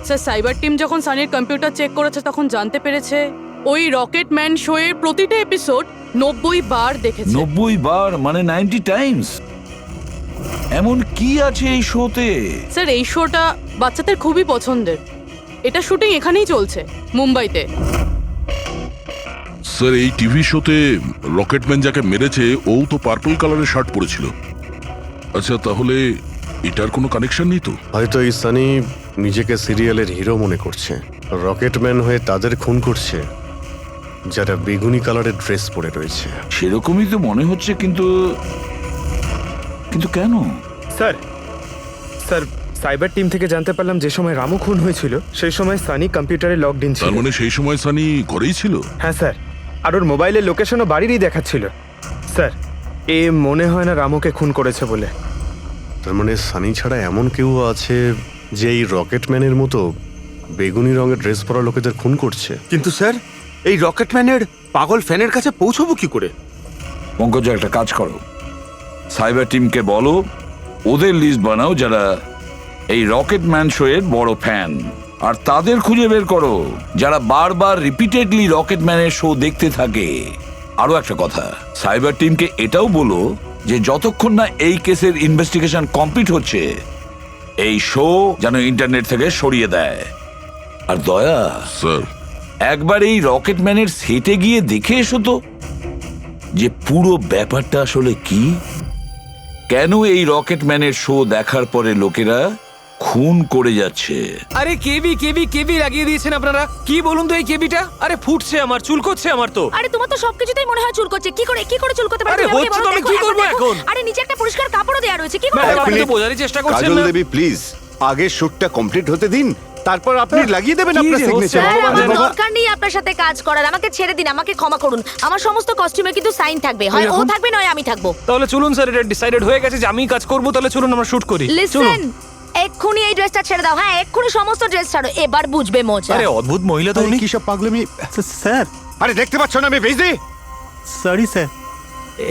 Sir, cyber team যখন সানির কম্পিউটার চেক করেছে তখন জানতে পেরেছে ওই রকেট ম্যান শো এর প্রতিটা এপিসোড 90 বার দেখেছে। 90 বার মানে 90 টাইমস? এমন কি আছে এই শোতে? স্যার, এই শোটা বাচ্চাদের খুবই পছন্দের। এটা শুটিং এখানেই চলছে, মুম্বাইতে। স্যার এই টিভি শোতে রকেটম্যান যাকে মেরেছে ও তো পার্পল কালারের শার্ট পরেছিল। আচ্ছা তাহলে এটার কোনো কানেকশন নেই তো? হয়তো এই সানি নিজেকে সিরিয়ালের হিরো মনে করছে, রকেটম্যান হয়ে তাদের খুন করছে যারা বেগুনি কালারের ড্রেস পরে রয়েছে। সেরকমই তো মনে হচ্ছে, কিন্তু কিন্তু কেন? স্যার স্যার সাইবার টিম থেকে জানতে পারলাম যে সময় রামু খুন হয়েছিল সেই সময় সানি কম্পিউটারে লগড ইন ছিল। তার মানে সেই সময় সানি ঘরেই ছিল? হ্যাঁ স্যার, আর ওর মোবাইলের লোকেশনও বাড়িরই দেখাচ্ছিল। স্যার, এ মনে হয় না রামুকে খুন করেছে বলে। তার মানে সানি ছাড়া এমন কেউ আছে যে এই রকেটম্যানের মতো বেগুনি রঙের ড্রেস পরা লোকেদের খুন করছে। কিন্তু স্যার, এই রকেটম্যানের পাগল ফ্যানের কাছে পৌঁছবো কি করে? পঙ্কজ, একটা কাজ করো, সাইবার টিমকে বলো ওদের লিস্ট বানাও যারা এই রকেট ম্যান শো এর বড় ফ্যান, আর তাদের খুঁজে বের করো যারা বারবার রিপিটেডলি রকেট ম্যানের শো দেখতে থাকে। আরো একটা কথা, সাইবার টিমকে এটাও বলো যে যতক্ষণ না এই কেসের ইনভেস্টিগেশন কমপ্লিট হচ্ছে এই শো যেন ইন্টারনেট থেকে সরিয়ে দেয়। আর দয়া স্যার, একবার এই রকেট ম্যানের সেটে গিয়ে দেখে এসো তো যে পুরো ব্যাপারটা আসলে কি, কেন এই রকেট ম্যানের শো দেখার পরে লোকেরা খুন করে যাচ্ছে। আরে কেবি কেবি কেবি লাগিয়ে দিয়েছেন আপনারা। কি বলুন তো এই কেবিটা? আরে ফুটছে আমার, চুলকোচ্ছে আমার তো। আরে তোমার তো সবকিছুতেই মনে হয় চুল করছে। কি করে চুল করতে পারে? আরে হচ্ছে তো, আমি কি করব এখন? আরে নিচে একটা পরিষ্কার কাপড়ও দেয়া রয়েছে, কি করে? ম্যাডাম, আপনি তো বোঝারই চেষ্টা করছেন কাজল না। দেবী প্লিজ, আগে শুটটা কমপ্লিট হতে দিন, তারপর আপনি লাগিয়ে দেবেন আপনার কি রে, সিগনেচার। স্যার, ভগবান আমার জানে। দরকার নেই আপনার সাথে কাজ করার। আমাকে ছেড়ে দিন, আমাকে ক্ষমা করুন। আমার সমস্ত কস্টিউমে কিন্তু সাইন থাকবে, হয় ও থাকবে নয় আমি থাকবো। তাহলে চলুন স্যার, এটা ডিসাইডেড হয়ে গেছে যে আমিই কাজ করব। তাহলে চলুন আমরা শুট করি। চলুন। লিসেন, এক্ষুনি এই ড্রেসটা ছেড়ে দাও। হ্যাঁ, এক্ষুনি সমস্ত ড্রেস ছাড়ো, এবার বুঝবে মজা। আরে অদ্ভুত মহিলা তো আরে উনি। কি সব পাগলামি! স্যার, আরে দেখতে পাচ্ছ না আমি বিজি? সরি স্যার,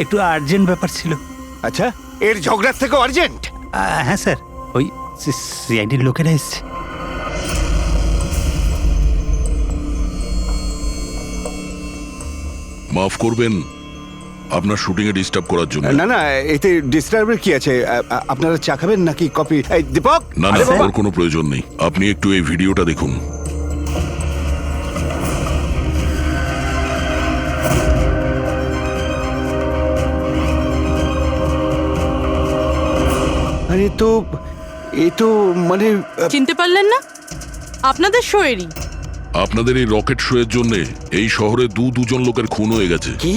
একটু আর্জেন্ট ব্যাপার ছিল। আচ্ছা, এর ঝগড়ার থেকেও আর্জেন্ট? হ্যাঁ স্যার, ওই সিআইডির লোকেরা এসছে। মাফ করবেন আপনার শুটিং এ ডিস্টার্ব করার জন্য। না না, এতে ডিস্টার্বের কি আছে? আপনারা চা খাবেন নাকি কফি? এই দীপক! না না, আরে বাবা! ওর কোনো প্রয়োজন নেই। আপনি একটু এই ভিডিওটা দেখুন। আরে এ তো মানে চিনতে পারলেন না? আপনাদের শোয়েরই। আপনাদের এই রকেট শো এর জন্য এই শহরে দুজন লোকের খুন হয়ে গেছে। কি?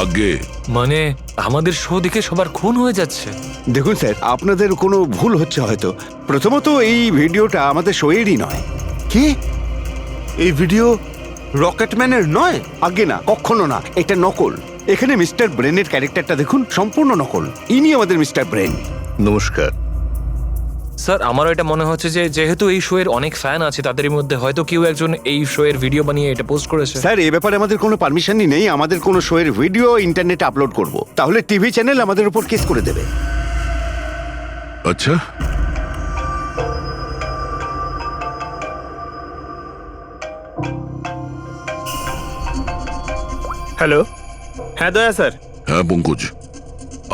আগে মানে আমাদের শো দেখে সবার খুন হয়ে যাচ্ছে? দেখুন স্যার, আপনাদের কোনো ভুল হচ্ছে হয়তো। প্রথমত এই ভিডিওটা আমাদের শোয়েরই নয়। কি? এই ভিডিও রকেটম্যানের নয়? আগে না, কখনো না, এটা নকল। এখানে মিস্টার ব্রেনের ক্যারেক্টারটা দেখুন, সম্পূর্ণ নকল। ইনি আমাদের মিস্টার ব্রেন। নমস্কার স্যার, আমারও এটা মনে হচ্ছে যে যেহেতু এই শো এর অনেক ফ্যান আছে, তাদের মধ্যে হয়তো কেউ একজন এই শো এর ভিডিও বানিয়ে এটা পোস্ট করেছে। স্যার, এ ব্যাপারে আমাদের কোনো পারমিশনই নেই। আমাদের কোনো শোয়ের ভিডিও ইন্টারনেটে আপলোড করব, তাহলে টিভি চ্যানেল আমাদের উপর কেস করে দেবে। আচ্ছা, হ্যালো, হ্যাঁ দয়া স্যার। হ্যাঁ পঙ্কজ,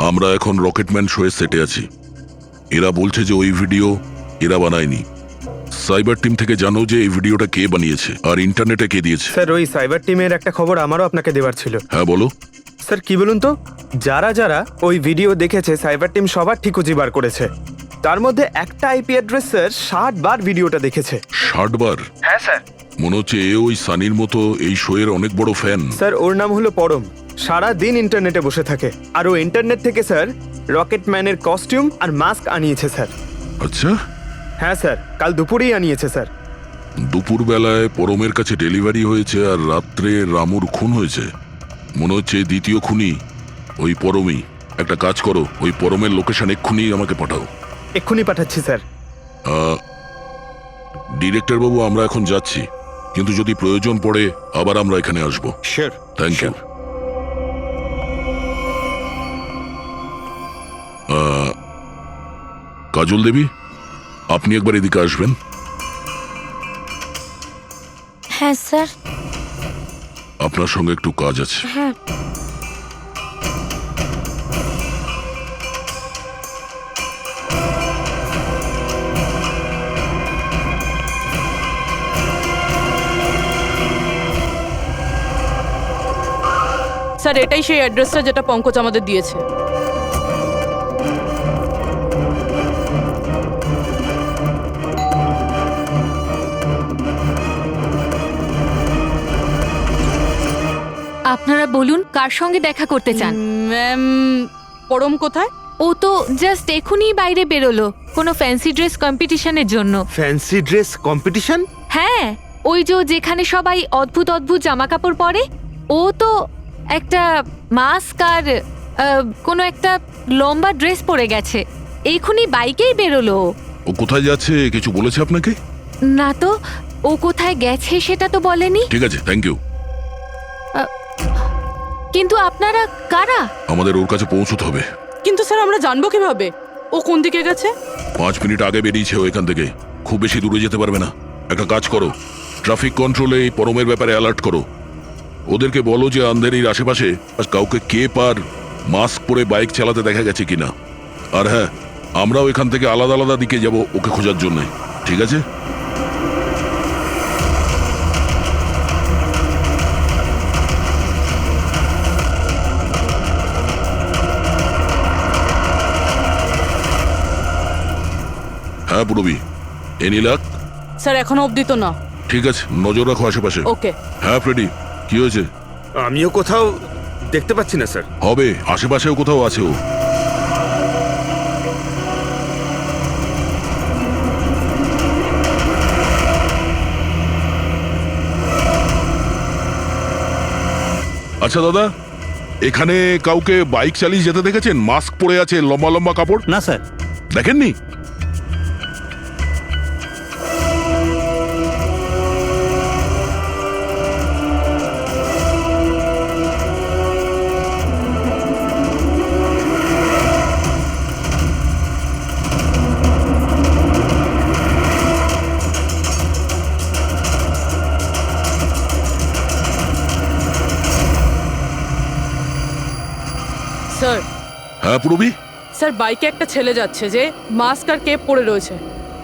আমরা এখন রকেটম্যান শো এর সেটে আছি। এরা বলছে যে ওই ভিডিও এরা বানায়নি। সাইবার টিম থেকে জানো যে এই ভিডিওটা কে বানিয়েছে আর ইন্টারনেটে কে দিয়েছে? স্যার, ওই সাইবার টিমের একটা খবর আমারও আপনাকে দেওয়ার ছিল। হ্যাঁ বলো। স্যার, কি বলুন তো, যারা যারা ওই ভিডিও দেখেছে সাইবার টিম সবার ঠিকুজি বার করেছে। তার মধ্যে একটা আইপি অ্যাড্রেস স্যার 60 বার ভিডিওটা দেখেছে। 60 বার? হ্যাঁ স্যার। মনে হচ্ছে এ ওই সানির মতো এই শো এর অনেক বড় ফ্যান। স্যার, ওর নাম হলো পরম। সারা দিন ইন্টারনেটে বসে থাকে, আর ও ইন্টারনেট থেকে স্যার রকেটম্যানের কস্টিউম আর মাস্ক আনিয়েছে স্যার। আচ্ছা, হ্যাঁ স্যার, কাল দুপুরেই আনিয়েছে স্যার। দুপুর বেলায় পরমের কাছে ডেলিভারি হয়েছে আর রাত্রে রামুর খুন হয়েছে। মনে হচ্ছে দ্বিতীয় খুনি ওই পরমই। একটা কাজ করো, ওই পরমের লোকেশন এক্ষুনি আমাকে পাঠাও। এক্ষুনি পাঠাচ্ছি স্যার। ডিরেক্টর বাবু, আমরা এখন যাচ্ছি, কিন্তু যদি প্রয়োজন পড়ে আবার আমরা এখানে আসবো। Sure. Thank you. Kajal Devi, আপনি একবার এদিকে আসবেন। হ্যাঁ স্যার। আপনার সঙ্গে একটু কাজ আছে। হ্যাঁ। স্যার এটাই সেই অ্যাড্রেসটা যেটা পঙ্কজ আমাদের দিয়েছে। আপনারা বলুন কার সঙ্গে দেখা করতে চান? ম্যাম, পরম কোথায়? ও তো জাস্ট এখনই বাইরে বেরোলো কোনো ফ্যান্সি ড্রেস কম্পিটিশনের জন্য। Fancy dress competition? হ্যাঁ, ওই যে যেখানে সবাই অদ্ভুত অদ্ভুত জামা কাপড় পরে, ও তো একটা মাস্ক আর কোনো একটা লম্বা ড্রেস পরে গেছে। এখনই বাইকেই বেরোলো। ও কোথায় যাচ্ছে কিছু বলেছে আপনাকে? না তো, ও কোথায় গেছে সেটা তো বলেনি। ঠিক আছে, থ্যাংক ইউ। কিন্তু আপনারা কারা? আমাদের ওর কাছে পৌঁছতে হবে। কিন্তু স্যার আমরা জানবো কিভাবে ও কোন দিকে গেছে? 5 মিনিট আগে বেরিয়েছে ও এখান থেকে, খুব বেশি দূরে যেতে পারবে না। একটা কাজ করো, ট্রাফিক কন্ট্রোলে এই পরমের ব্যাপারে অ্যালার্ট করো। ওদেরকে বলো যে আন্ধেরির আশেপাশে কাউকে কেপ আর মাস্ক পরে বাইক চালাতে দেখা গেছে কিনা। আর হ্যাঁ, আমরাও এখান থেকে আলাদা আলাদা দিকে যাব ওকে খোঁজার জন্য। ঠিক আছে? হ্যাঁ পুরবি, এনি লাক? স্যার এখনো অবধি তো না। ঠিক আছে, নজর রাখো আশেপাশে। ওকে। হ্যাঁ ফ্রেডি, কি হয়েছে? আমিও কোথাও দেখতে পাচ্ছি না স্যার। হবে, আশেপাশেও কোথাও আছে ও। আচ্ছা দাদা, এখানে কাউকে বাইক চালিয়ে যেতে দেখেছেন? মাস্ক পরে আছে, লম্বা লম্বা কাপড়? না স্যার। দেখেননি? স্যার। হ্যাঁ পুরবি? স্যার বাইকে একটা ছেলে যাচ্ছে যে মাস্ক আর কেপ পরে রয়েছে।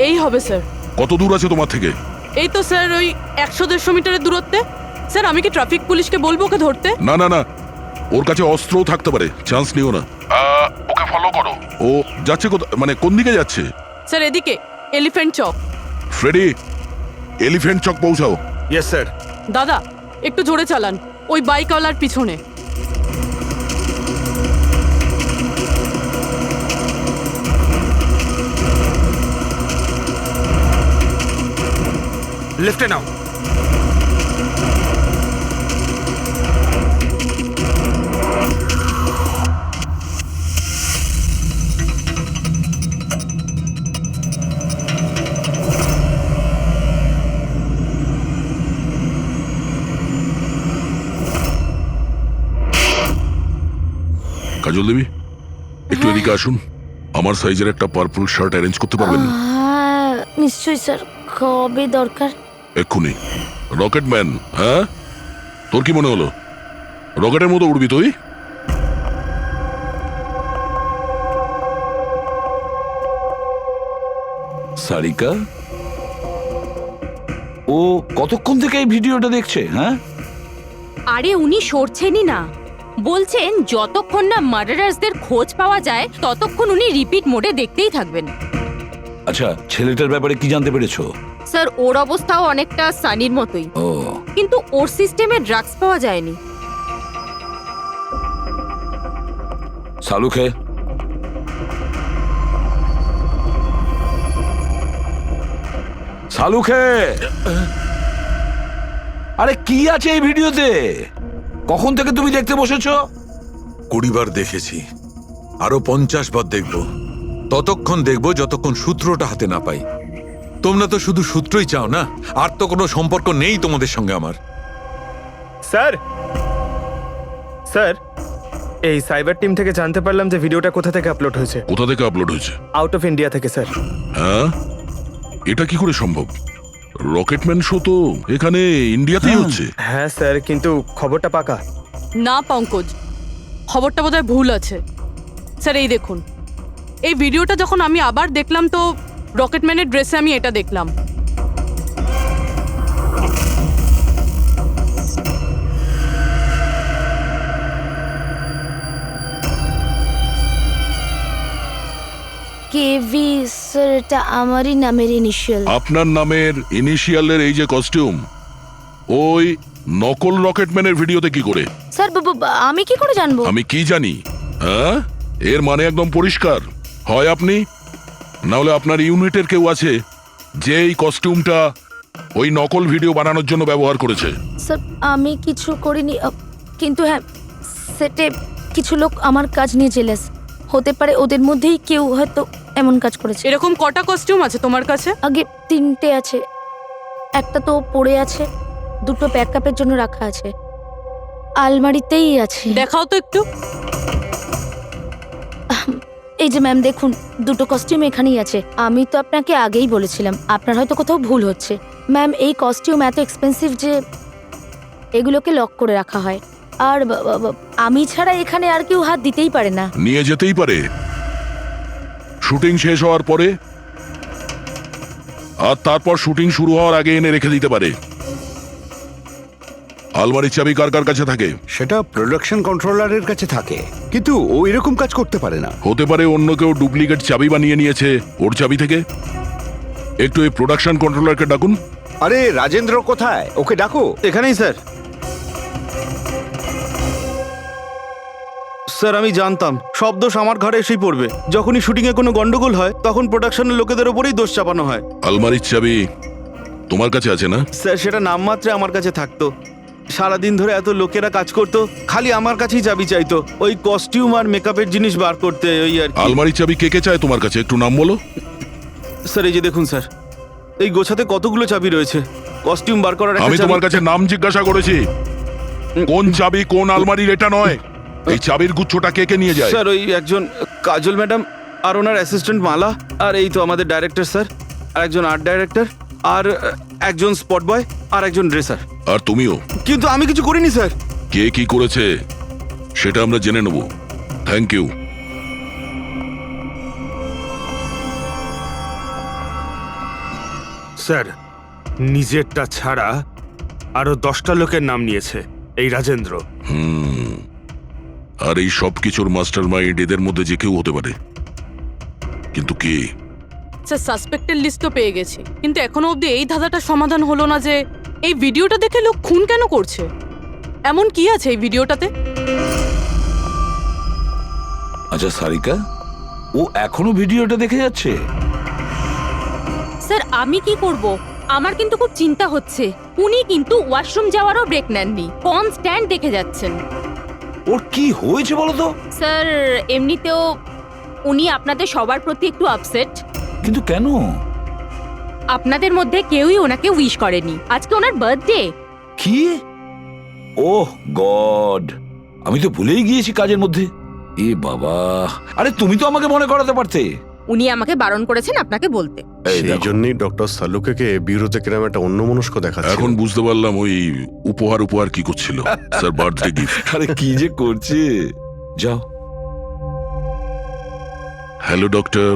এই হবে স্যার। কত দূর আছে তোমার থেকে? এই তো স্যার ওই 100-150 মিটারের দূরত্বে। স্যার আমি কি ট্রাফিক পুলিশকে বলবো ওকে ধরতে? না না না, ওর কাছে অস্ত্রও থাকতে পারে, চান্স নিও না। ওকে ফলো করো। ও যাচ্ছে মানে কোন দিকে যাচ্ছে? স্যার এদিকে, elephant Chowk. Freddie, elephant Chowk পৌঁছাও। Yes sir. দাদা একটু জোরে চালান, ওই বাইকওয়ালার পিছনে। লেফটে নাও। কাজল দেবী, একটু এদিকে আসুন। আমার সাইজের একটা পার্পল শার্ট অ্যারেঞ্জ করতে পারবেন? হ্যাঁ নিশ্চয়ই স্যার। কবে দরকার? এক্ষুনি। রকেট ম্যান, হ্যাঁ? তোর কি মনে হলো রকেটের মতো উড়বি তুই? সারিকা, ও কতক্ষণ থেকে এই ভিডিওটা দেখছে? হ্যাঁ, আরে উনি সরছেনই না, বলছেন যতক্ষণ না মার্ডারার্সদের খোঁজ পাওয়া যায় ততক্ষণ উনি রিপিট মোডে দেখতেই থাকবেন। আচ্ছা, ছেলেটার ব্যাপারে কি জানতে পেরেছো? স্যার ওর অবস্থাও অনেকটা সানির মতোই, ও, কিন্তু ওর সিস্টেমে ড্রাগস পাওয়া যায়নি। সালুখে, সালুখে, আরে কি আছে এই ভিডিওতে? কখন থেকে তুমি দেখতে বসেছো? 20 বার দেখেছি, আরো 50 বার দেখব, ততক্ষণ দেখব যতক্ষণ সূত্রটা হাতে না পাই। তোমরা তো শুধু সূত্রই চাও না, আর তো কোনো সম্পর্ক নেই তোমাদের সঙ্গে আমার। স্যার স্যার, এই সাইবার টিম থেকে জানতে পারলাম যে ভিডিওটা কোথা থেকে আপলোড হয়েছে। কোথা থেকে আপলোড হয়েছে? আউট অফ ইন্ডিয়া থেকে স্যার। হ্যাঁ, এটা কি করে সম্ভব? রকেটম্যান শো তো এখানে ইন্ডিয়াতেই হচ্ছে। হ্যাঁ স্যার, কিন্তু খবরটা পাকা। না পঙ্কজ, খবরটা বোধহয় ভুল আছে। স্যার এই দেখুন, এই ভিডিওটা যখন আমি আবার দেখলাম তো রকেটম্যানের ড্রেসে আমি এটা দেখলাম। কেভি স্যার, এটা আমারই নামের ইনিশিয়াল। আপনার নামের ইনিশিয়ালের এই যে কস্টিউম, ওই নকল রকেটম্যানের ভিডিওতে কি করে? স্যার আমি কি করে জানবো? আমি কি জানি? হ্যাঁ, এর মানে একদম পরিষ্কার, হয় আপনি না হলে আপনার ইউনিটের কেউ আছে যে এই কস্টিউমটা ওই নকল ভিডিও বানানোর জন্য ব্যবহার করেছে। স্যার আমি কিছু করিনি, কিন্তু হ্যাঁ, সেটে কিছু লোক আমার কাজ নিয়ে জেলাস। হতে পারে ওদের মধ্যেই কেউ হয়তো এমন কাজ করেছে। এরকম কটা কস্টিউম আছে তোমার কাছে? আগে 3টে আছে, একটা তো পড়ে আছে, 2টো ব্যাকআপের জন্য রাখা আছে, আলমারিতেই আছে। দেখাও তো একটু। এই যে ম্যাম দেখুন, 2টো কস্টিউম এখানেই আছে। আমি তো আপনাকে আগেই বলেছিলাম, আপনার হয়তো কোথাও ভুল হচ্ছে। ম্যাম এই কস্টিউম এত এক্সপেন্সিভ যে এগুলোকে লক করে রাখা হয়, আর আমি ছাড়া এখানে আর কেউ হাত দিতেই পারে না। নিয়ে যেতেই পারে শুটিং শেষ হওয়ার পরে, আর তারপর শুটিং শুরু হওয়ার আগে এনে রেখে দিতে পারে। আলমারির চাবি কার কার কাছে থাকে? সেটা প্রোডাকশন কন্ট্রোলারের কাছে থাকে, কিন্তু ও এরকম কাজ করতে পারে না। হতে পারে অন্য কেউ ডুপ্লিকেট চাবি বানিয়ে নিয়েছে ওর চাবি থেকে। একটু এই প্রোডাকশন কন্ট্রোলারকে ডাকুন। আরে রাজেন্দ্র কোথায়? ওকে ডাকো। এখানেই স্যার। স্যার আমি জানতাম সব দোষ আমার ঘাড়ে এসেই পড়বে। যখনই শুটিং এ কোনো গন্ডগোল হয় তখন প্রোডাকশনের লোকেদের ওপরেই দোষ চাপানো হয়। আলমারির চাবি তোমার কাছে আছে না? স্যার সেটা নামমাত্রে আমার কাছে থাকতো। সারাদিন ধরে এত লোকেরা কাজ করতো, খালি আমার কাছেই চাবি চাইতো ওই কস্টিউম আর মেকআপের জিনিস বার করতে, ওই আর কি। আলমারির চাবি কে কে চায় তোমার কাছে? একটু নাম বলো। স্যার এই যে দেখুন স্যার, এই গোছাতে কতগুলো চাবি রয়েছে। কস্টিউম বার করার একটা আমি চাবি- তোমার কাছে নাম জিজ্ঞাসা করেছি, কোন চাবি কোন আলমারির এটা নয়। এই চাবির গুচ্ছটা কে কে নিয়ে যায়? স্যার ওই একজন কাজল ম্যাডাম, আর ওনার অ্যাসিস্ট্যান্ট মালা, আর এই তো আমাদের ডাইরেক্টর স্যার, আর একজন আর্ট ডাইরেক্টর, আর একজন স্পট বয়, আর একজন ড্রেসার। আর তুমিও? কিন্তু আমি কিছু করিনি স্যার। কে কি করেছে সেটা আমরা জেনে নেব। Thank you. স্যার নিজেরটা ছাড়া আরো 10টা লোকের নাম নিয়েছে এই রাজেন্দ্র। আর এই সব কিছুর মাস্টার মাইন্ড এদের মধ্যে যে কেউ হতে পারে, কিন্তু কে? স্যার সাসপেক্টের লিস্ট তো পেয়ে গেছি, কিন্তু এখনো অবধি এই ধাঁধাটা সমাধান হলো না যে এই ভিডিওটা দেখে লোক খুন কেন করছে। এমন কি আছে এই ভিডিওটাতে? আচ্ছা সারিকা, ও এখনো ভিডিওটা দেখে যাচ্ছে? স্যার আমি কি করব? আমার কিন্তু খুব চিন্তা হচ্ছে। উনি কিন্তু ওয়াশরুম যাওয়ারও ব্রেক নেননি, কনস্ট্যান্ট দেখে যাচ্ছেন। ওর কি হয়েছে বলো তো? স্যার এমনিতেও উনি আপনাদের সবার প্রতি একটু আপসেট। কিন্তু কেন? আপনাদের মধ্যে কেউই ওনাকে উইশ করেনি। আজকে ওনার বার্থডে। কি? ওহ গড, আমি তো ভুলেই গিয়েছি কাজের মধ্যে। এ বাবা, আরে তুমি তো আমাকে মনে করাতে পারতে। উনি আমাকে বারণ করেছেন আপনাকে বলতে। সেই জন্যই ডক্টর সালুকে বিউরোতে কিরম একটা অন্যমনস্ক দেখাচ্ছে। এখন বুঝতে পারলাম ওই উপহার কি করছিল। Sir birthday gift. আরে কি যে করছে। যাও। Hello doctor,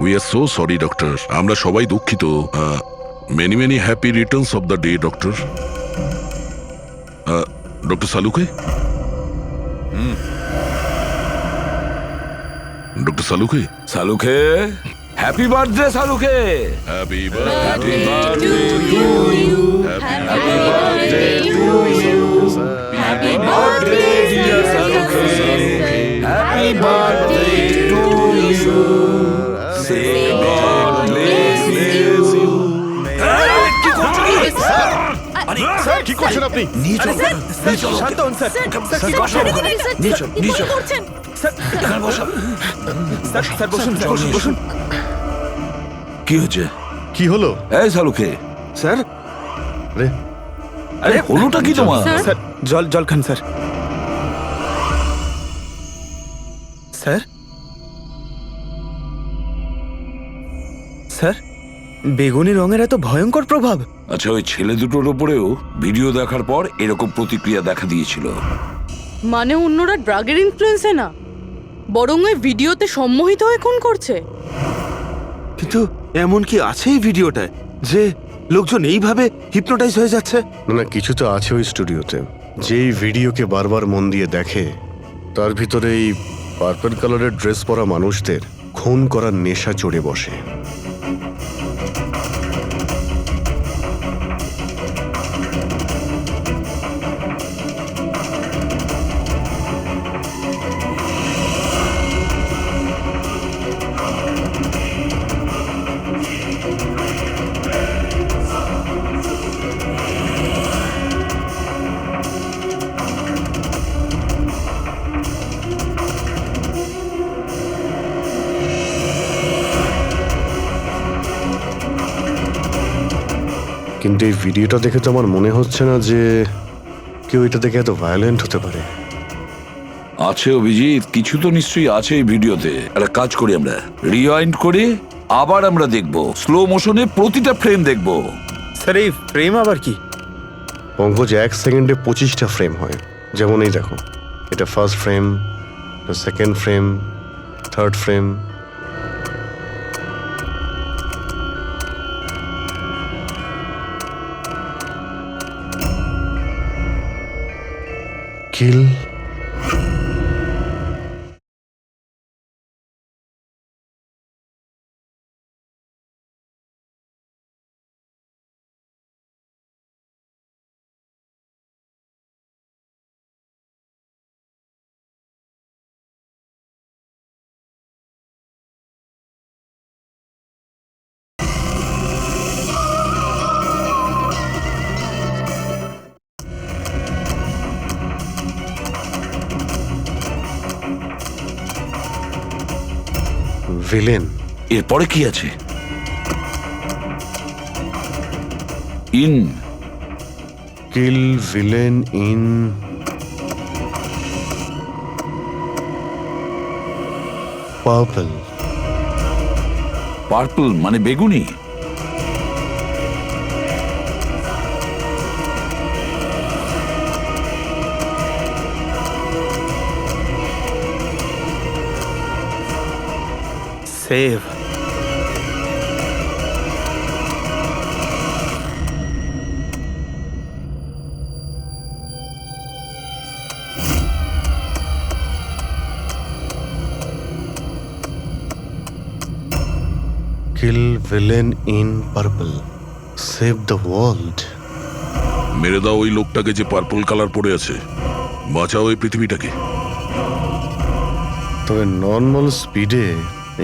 we are so sorry doctor, আমরা সবাই দুঃখিত। Many many happy returns of the day doctor. Doctor Saluke, doctor Saluke, Saluke happy birthday Saluke. Happy happy birthday to you, happy birthday to you, happy birthday dear Saluke, happy birthday to you, say God bless you. কি করছো? আরে sir কি করছেন আপনি? নিয়ে চলো নিয়ে চলো শান্ত হন স্যার স্যার, বসো ওখানে। নিয়ে চলো নিয়ে চলো এখানে বসো স্যার বসুন বসুন বসুন কি হচ্ছে কি হলো? এই শালুকে স্যার আরে আরে হলোটা কি তোমার স্যার জল খান স্যার স্যার স্যার বেগুনি রঙের এত ভয়ঙ্কর প্রভাব। আচ্ছা ওই ছেলে দুটোর উপরেও ভিডিও দেখার পর এরকম প্রতিক্রিয়া দেখা দিয়েছিল। মানে অন্যরা ড্রাগের ইনফ্লুয়েন্সে না, বরং ওই ভিডিওতে সম্মোহিত হয়ে খুন করছে। কিন্তু এমন কি আছে এই ভিডিওটায় যে লোকজন এইভাবে হিপনোটাইজ হয়ে যাচ্ছে? না না, কিছু তো আছে ওই স্টুডিওতে। যেই ভিডিওকে বারবার মন দিয়ে দেখে তার ভিতরে এই পার্পল কালারের ড্রেস পরা মানুষদের খুন করার নেশা চড়ে বসে। কিন্তু এই ভিডিওটা দেখে তো আমার মনে হচ্ছে না যে কেউ এটা দেখে এত ভায়োলেন্ট হতে পারে। আছে অভিজিৎ, কিছু তো নিশ্চয়ই আছে এই ভিডিওতে। একটা কাজ করি, আমরা রিওয়াইন্ড করে আবার আমরা দেখব, স্লো মোশনে প্রতিটা ফ্রেম দেখব। স্যার এই ফ্রেম আবার কি? পঙ্কজ, 1 সেকেন্ডে 25টা ফ্রেম হয়। যেমন এই দেখো, এটা first frame, second frame, third frame. Kill villain. এরপরে কি আছে? In kill villain in purple. Purple মানে বেগুনি? Save. Kill villain in purple, save the world. মেরে দাও ওই লোকটাকে যে পার্পল কালার পরে আছে, বাঁচাও এই পৃথিবীটাকে। তবে নর্মাল স্পিডে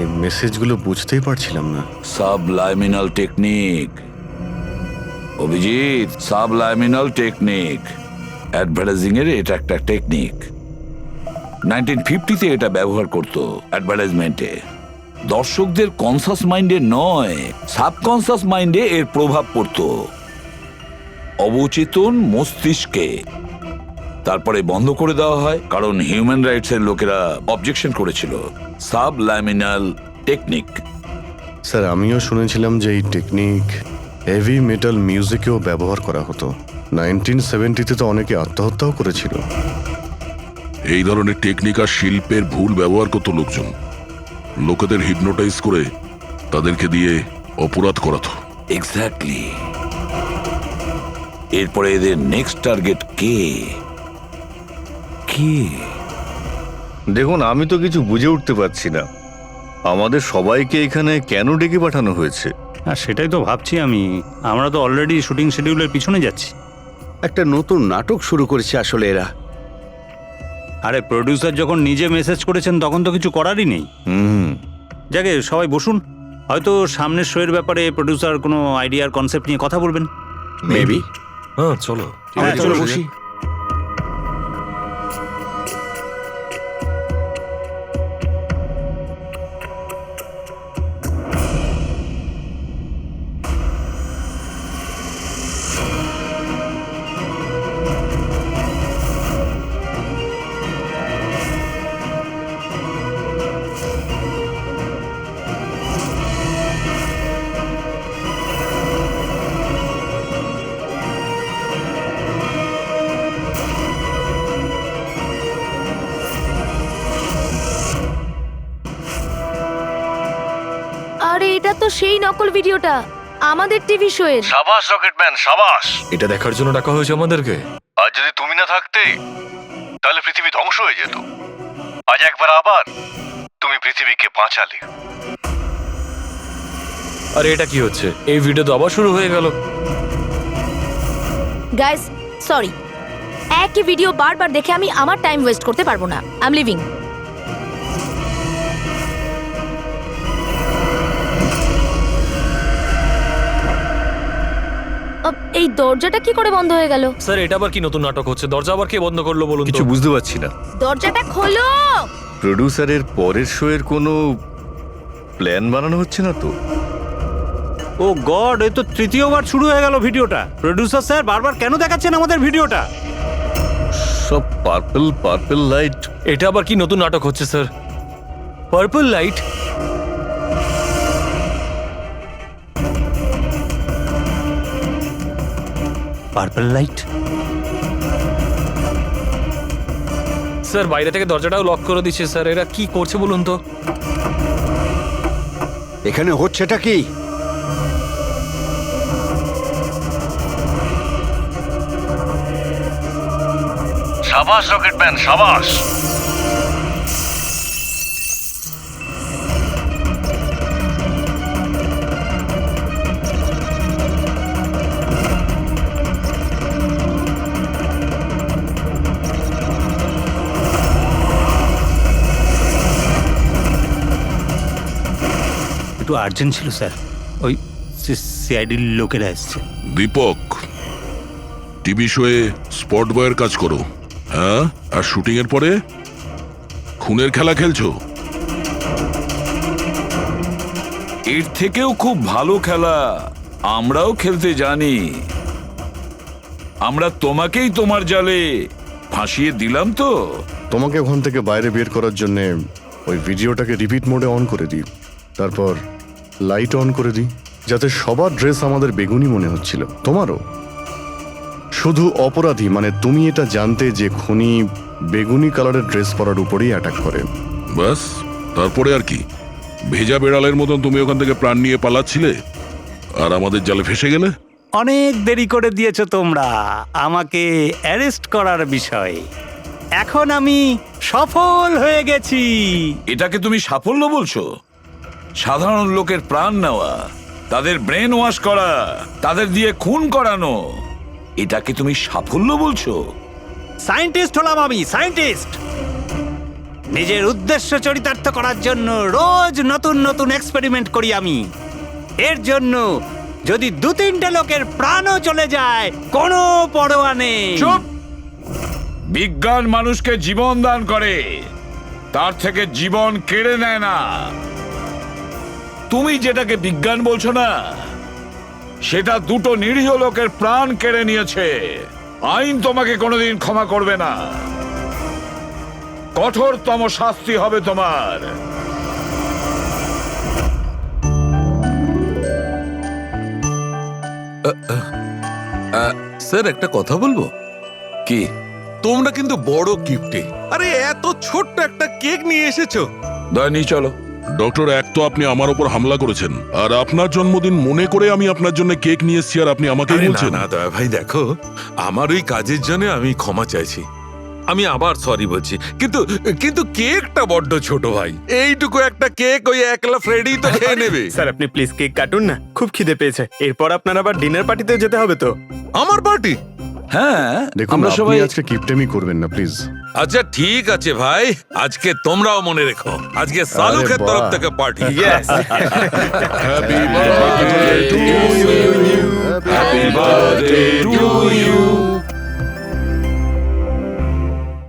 এই মেসেজগুলো বুঝতেই পারছিলাম না। সাবলাইমিনাল টেকনিক অভিজিৎ, সাবলাইমিনাল টেকনিক। অ্যাডভার্টাইজিং এর এটা একটা টেকনিক। 1950-তে এটা ব্যবহার করতো অ্যাডভার্টাইজমেন্টে। দর্শকদের কনসাস মাইন্ডে নয়, সাবকনসাস মাইন্ডে এর প্রভাব পড়তো, অবচেতন মস্তিষ্কে। তারপরে বন্ধ করে দেওয়া হয় কারণ হিউম্যান রাইটস এর লোকেরা অবজেকশন করেছিল। সাবলাইমিনাল টেকনিক। স্যার, আমিও শুনেছিলাম যে এই টেকনিক হেভি মেটাল মিউজিকেও ব্যবহার করা হতো। 1970-তে তো অনেকে আত্মহত্যাও করেছিল। এই ধরনের টেকনিক আর শিল্পের ভুল ব্যবহার করতো লোকজন। লোকেদের হিপনোটাইজ করে তাদেরকে দিয়ে অপরাধ করাতো। এক্স্যাক্টলি। এরপরে এদের নেক্সট টার্গেট কে? দেখুন, আমি তো কিছু বুঝে উঠতে পারছি না। আমাদের সবাইকে এখানে কেন ডেকে পাঠানো হয়েছে? হ্যাঁ, সেটাই তো ভাবছি আমি। আমরা তো অলরেডি শুটিং শিডিউলের পিছনে যাচ্ছি। একটা নতুন নাটক শুরু করেছে আসলে এরা। আরে প্রডিউসার যখন নিজে মেসেজ করেছেন তখন তো কিছু করারই নেই। যাকে সবাই বসুন, হয়তো সামনের শোয়ের ব্যাপারে প্রডিউসার কোনো আইডিয়ার কনসেপ্ট নিয়ে কথা বলবেন। মেবি। হ্যাঁ চলো। হ্যাঁ, চলো চলো। বসি। আরে এটা তো সেই নকল ভিডিওটা আমাদের টিভি শোয়ের। সাবাস রকেটম্যান, সাবাস। এটা দেখার জন্য ডাকা হয়েছে আমাদেরকে। আর যদি তুমি না থাকতে তাহলে পৃথিবী ধ্বংস হয়ে যেত। আজ একবার আবার তুমি পৃথিবীকে বাঁচালে। আরে এটা কি হচ্ছে? এই ভিডিও তো আবার শুরু হয়ে গেল। গাইস সরি, একই ভিডিও বারবার দেখে আমি আমার টাইম ওয়েস্ট করতে পারবো না। I am living. এই দরজাটা কি করে বন্ধ হয়ে গেল? স্যার এটা আবার কি নতুন নাটক হচ্ছে? দরজা আবার কে বন্ধ করলো বলুন তো? কিছু বুঝতে পারছি না। দরজাটা খোলো। প্রডিউসারের পরের শো এর কোনো প্ল্যান বানানো হচ্ছে না তো? ও গড, এ তো তৃতীয়বার শুরু হয়ে গেল ভিডিওটা। প্রোডিউসার স্যার বারবার কেন দেখাচ্ছেন আমাদের ভিডিওটা? সব পার্পল পার্পল লাইট। এটা আবার কি নতুন নাটক হচ্ছে sir? Purple light? Purple light? Sir বাইরে থেকে দরজাটাও লক করে দিচ্ছে স্যার। এরা কি করছে বলুন তো? এখানে হচ্ছেটা কি? সাবাস রকেটম্যান, সাবাস। একটু আর্জেন্ট ছিল স্যার, ওই সিআইডির লোকেরা এসছে। দীপক, টিভি শোয়ে স্পট বয়ের কাজ করো। হ্যাঁ, আর শুটিং এর পরে খুনের খেলা খেলছো। এর থেকেও খুব ভালো খেলা আমরাও খেলতে জানি। আমরা তোমাকেই তোমার জালে ফাঁসিয়ে দিলাম তো। তোমাকে ওখান থেকে বাইরে বের করার জন্য ওই ভিডিওটাকে রিপিট মোডে অন করে দিই, তারপর লাইট অন করে দিই, যাতে সবার ড্রেস আমাদের বেগুনি মনে হচ্ছিল, তোমারও। শুধু অপরাধী মানে তুমি এটা জানতে যে খুনি বেগুনি কালারের ড্রেস পরার উপরেই অ্যাটাক করে। ব্যাস, তারপরে আর কি? ভেজা বেড়ালের মতন তুমি ওখান থেকে প্রাণ নিয়ে পালাচ্ছিলে আর আমাদের জালে ফেসে গেলে। অনেক দেরি করে দিয়েছো তোমরা আমাকে অ্যারেস্ট করার বিষয়ে। এখন আমি সফল হয়ে গেছি। এটাকে তুমি সাফল্য বলছো? সাধারণ লোকের প্রাণ নেওয়া, তাদের ব্রেন ওয়াশ করা, তাদের দিয়ে খুন করানো, এটাকে তুমি সাফল্য বলছো? সায়েন্টিস্ট হলাম আমি, সায়েন্টিস্ট। নিজের উদ্দেশ্য চরিতার্থ করার জন্য রোজ নতুন নতুন এক্সপেরিমেন্ট করি আমি। এর জন্য যদি 2-3টে লোকের প্রাণও চলে যায় কোনো পরোয়া নেই। চুপ! বিজ্ঞান মানুষকে জীবন দান করে, তার থেকে জীবন কেড়ে নেয় না। তুমি যেটাকে বিজ্ঞান বলছো না, সেটা দুটো নিরীহ লোকের প্রাণ কেড়ে নিয়েছে। আইন তোমাকে কোনোদিন ক্ষমা করবে না। কঠোরতম শাস্তি হবে তোমার। স্যার একটা কথা বলবো কি? তোমরা কিন্তু বড় গিফটে, আরে এত ছোট্ট একটা কেক নিয়ে এসেছো। দয়া নিয়ে চলো। ডক্টর, এক তো আপনি আমার উপর হামলা করেছেন, আর আপনার জন্মদিন মনে করে আমি আপনার জন্য কেক নিয়ে এসেছি, আর আপনি আমাকে আরে না বলছেন। না দয়া ভাই, দেখো আমার ওই কাজের জন্য আমি ক্ষমা চাইছি, আমি আবার সরি বলছি, কিন্তু কিন্তু কেকটা বড্ড ছোট ভাই। এইটুকু একটা কেক ওই একলা ফ্রেডি তো খেয়ে নেবে। স্যার আপনি প্লিজ কেক কাটুন না, খুব খিদে পেয়েছে। এরপর আপনার আবার ডিনার পার্টিতে যেতে হবে তো। আমার পার্টি? হ্যাঁ দেখুন আমরা আপনি সবাই আজকে কিপটেমি করবেন না প্লিজ। আচ্ছা ঠিক আছে ভাই, আজকে তোমরাও মনে রেখো, আজকে সালুকের বাহ। তরফ থেকে party. Happy birthday to you, happy birthday to you,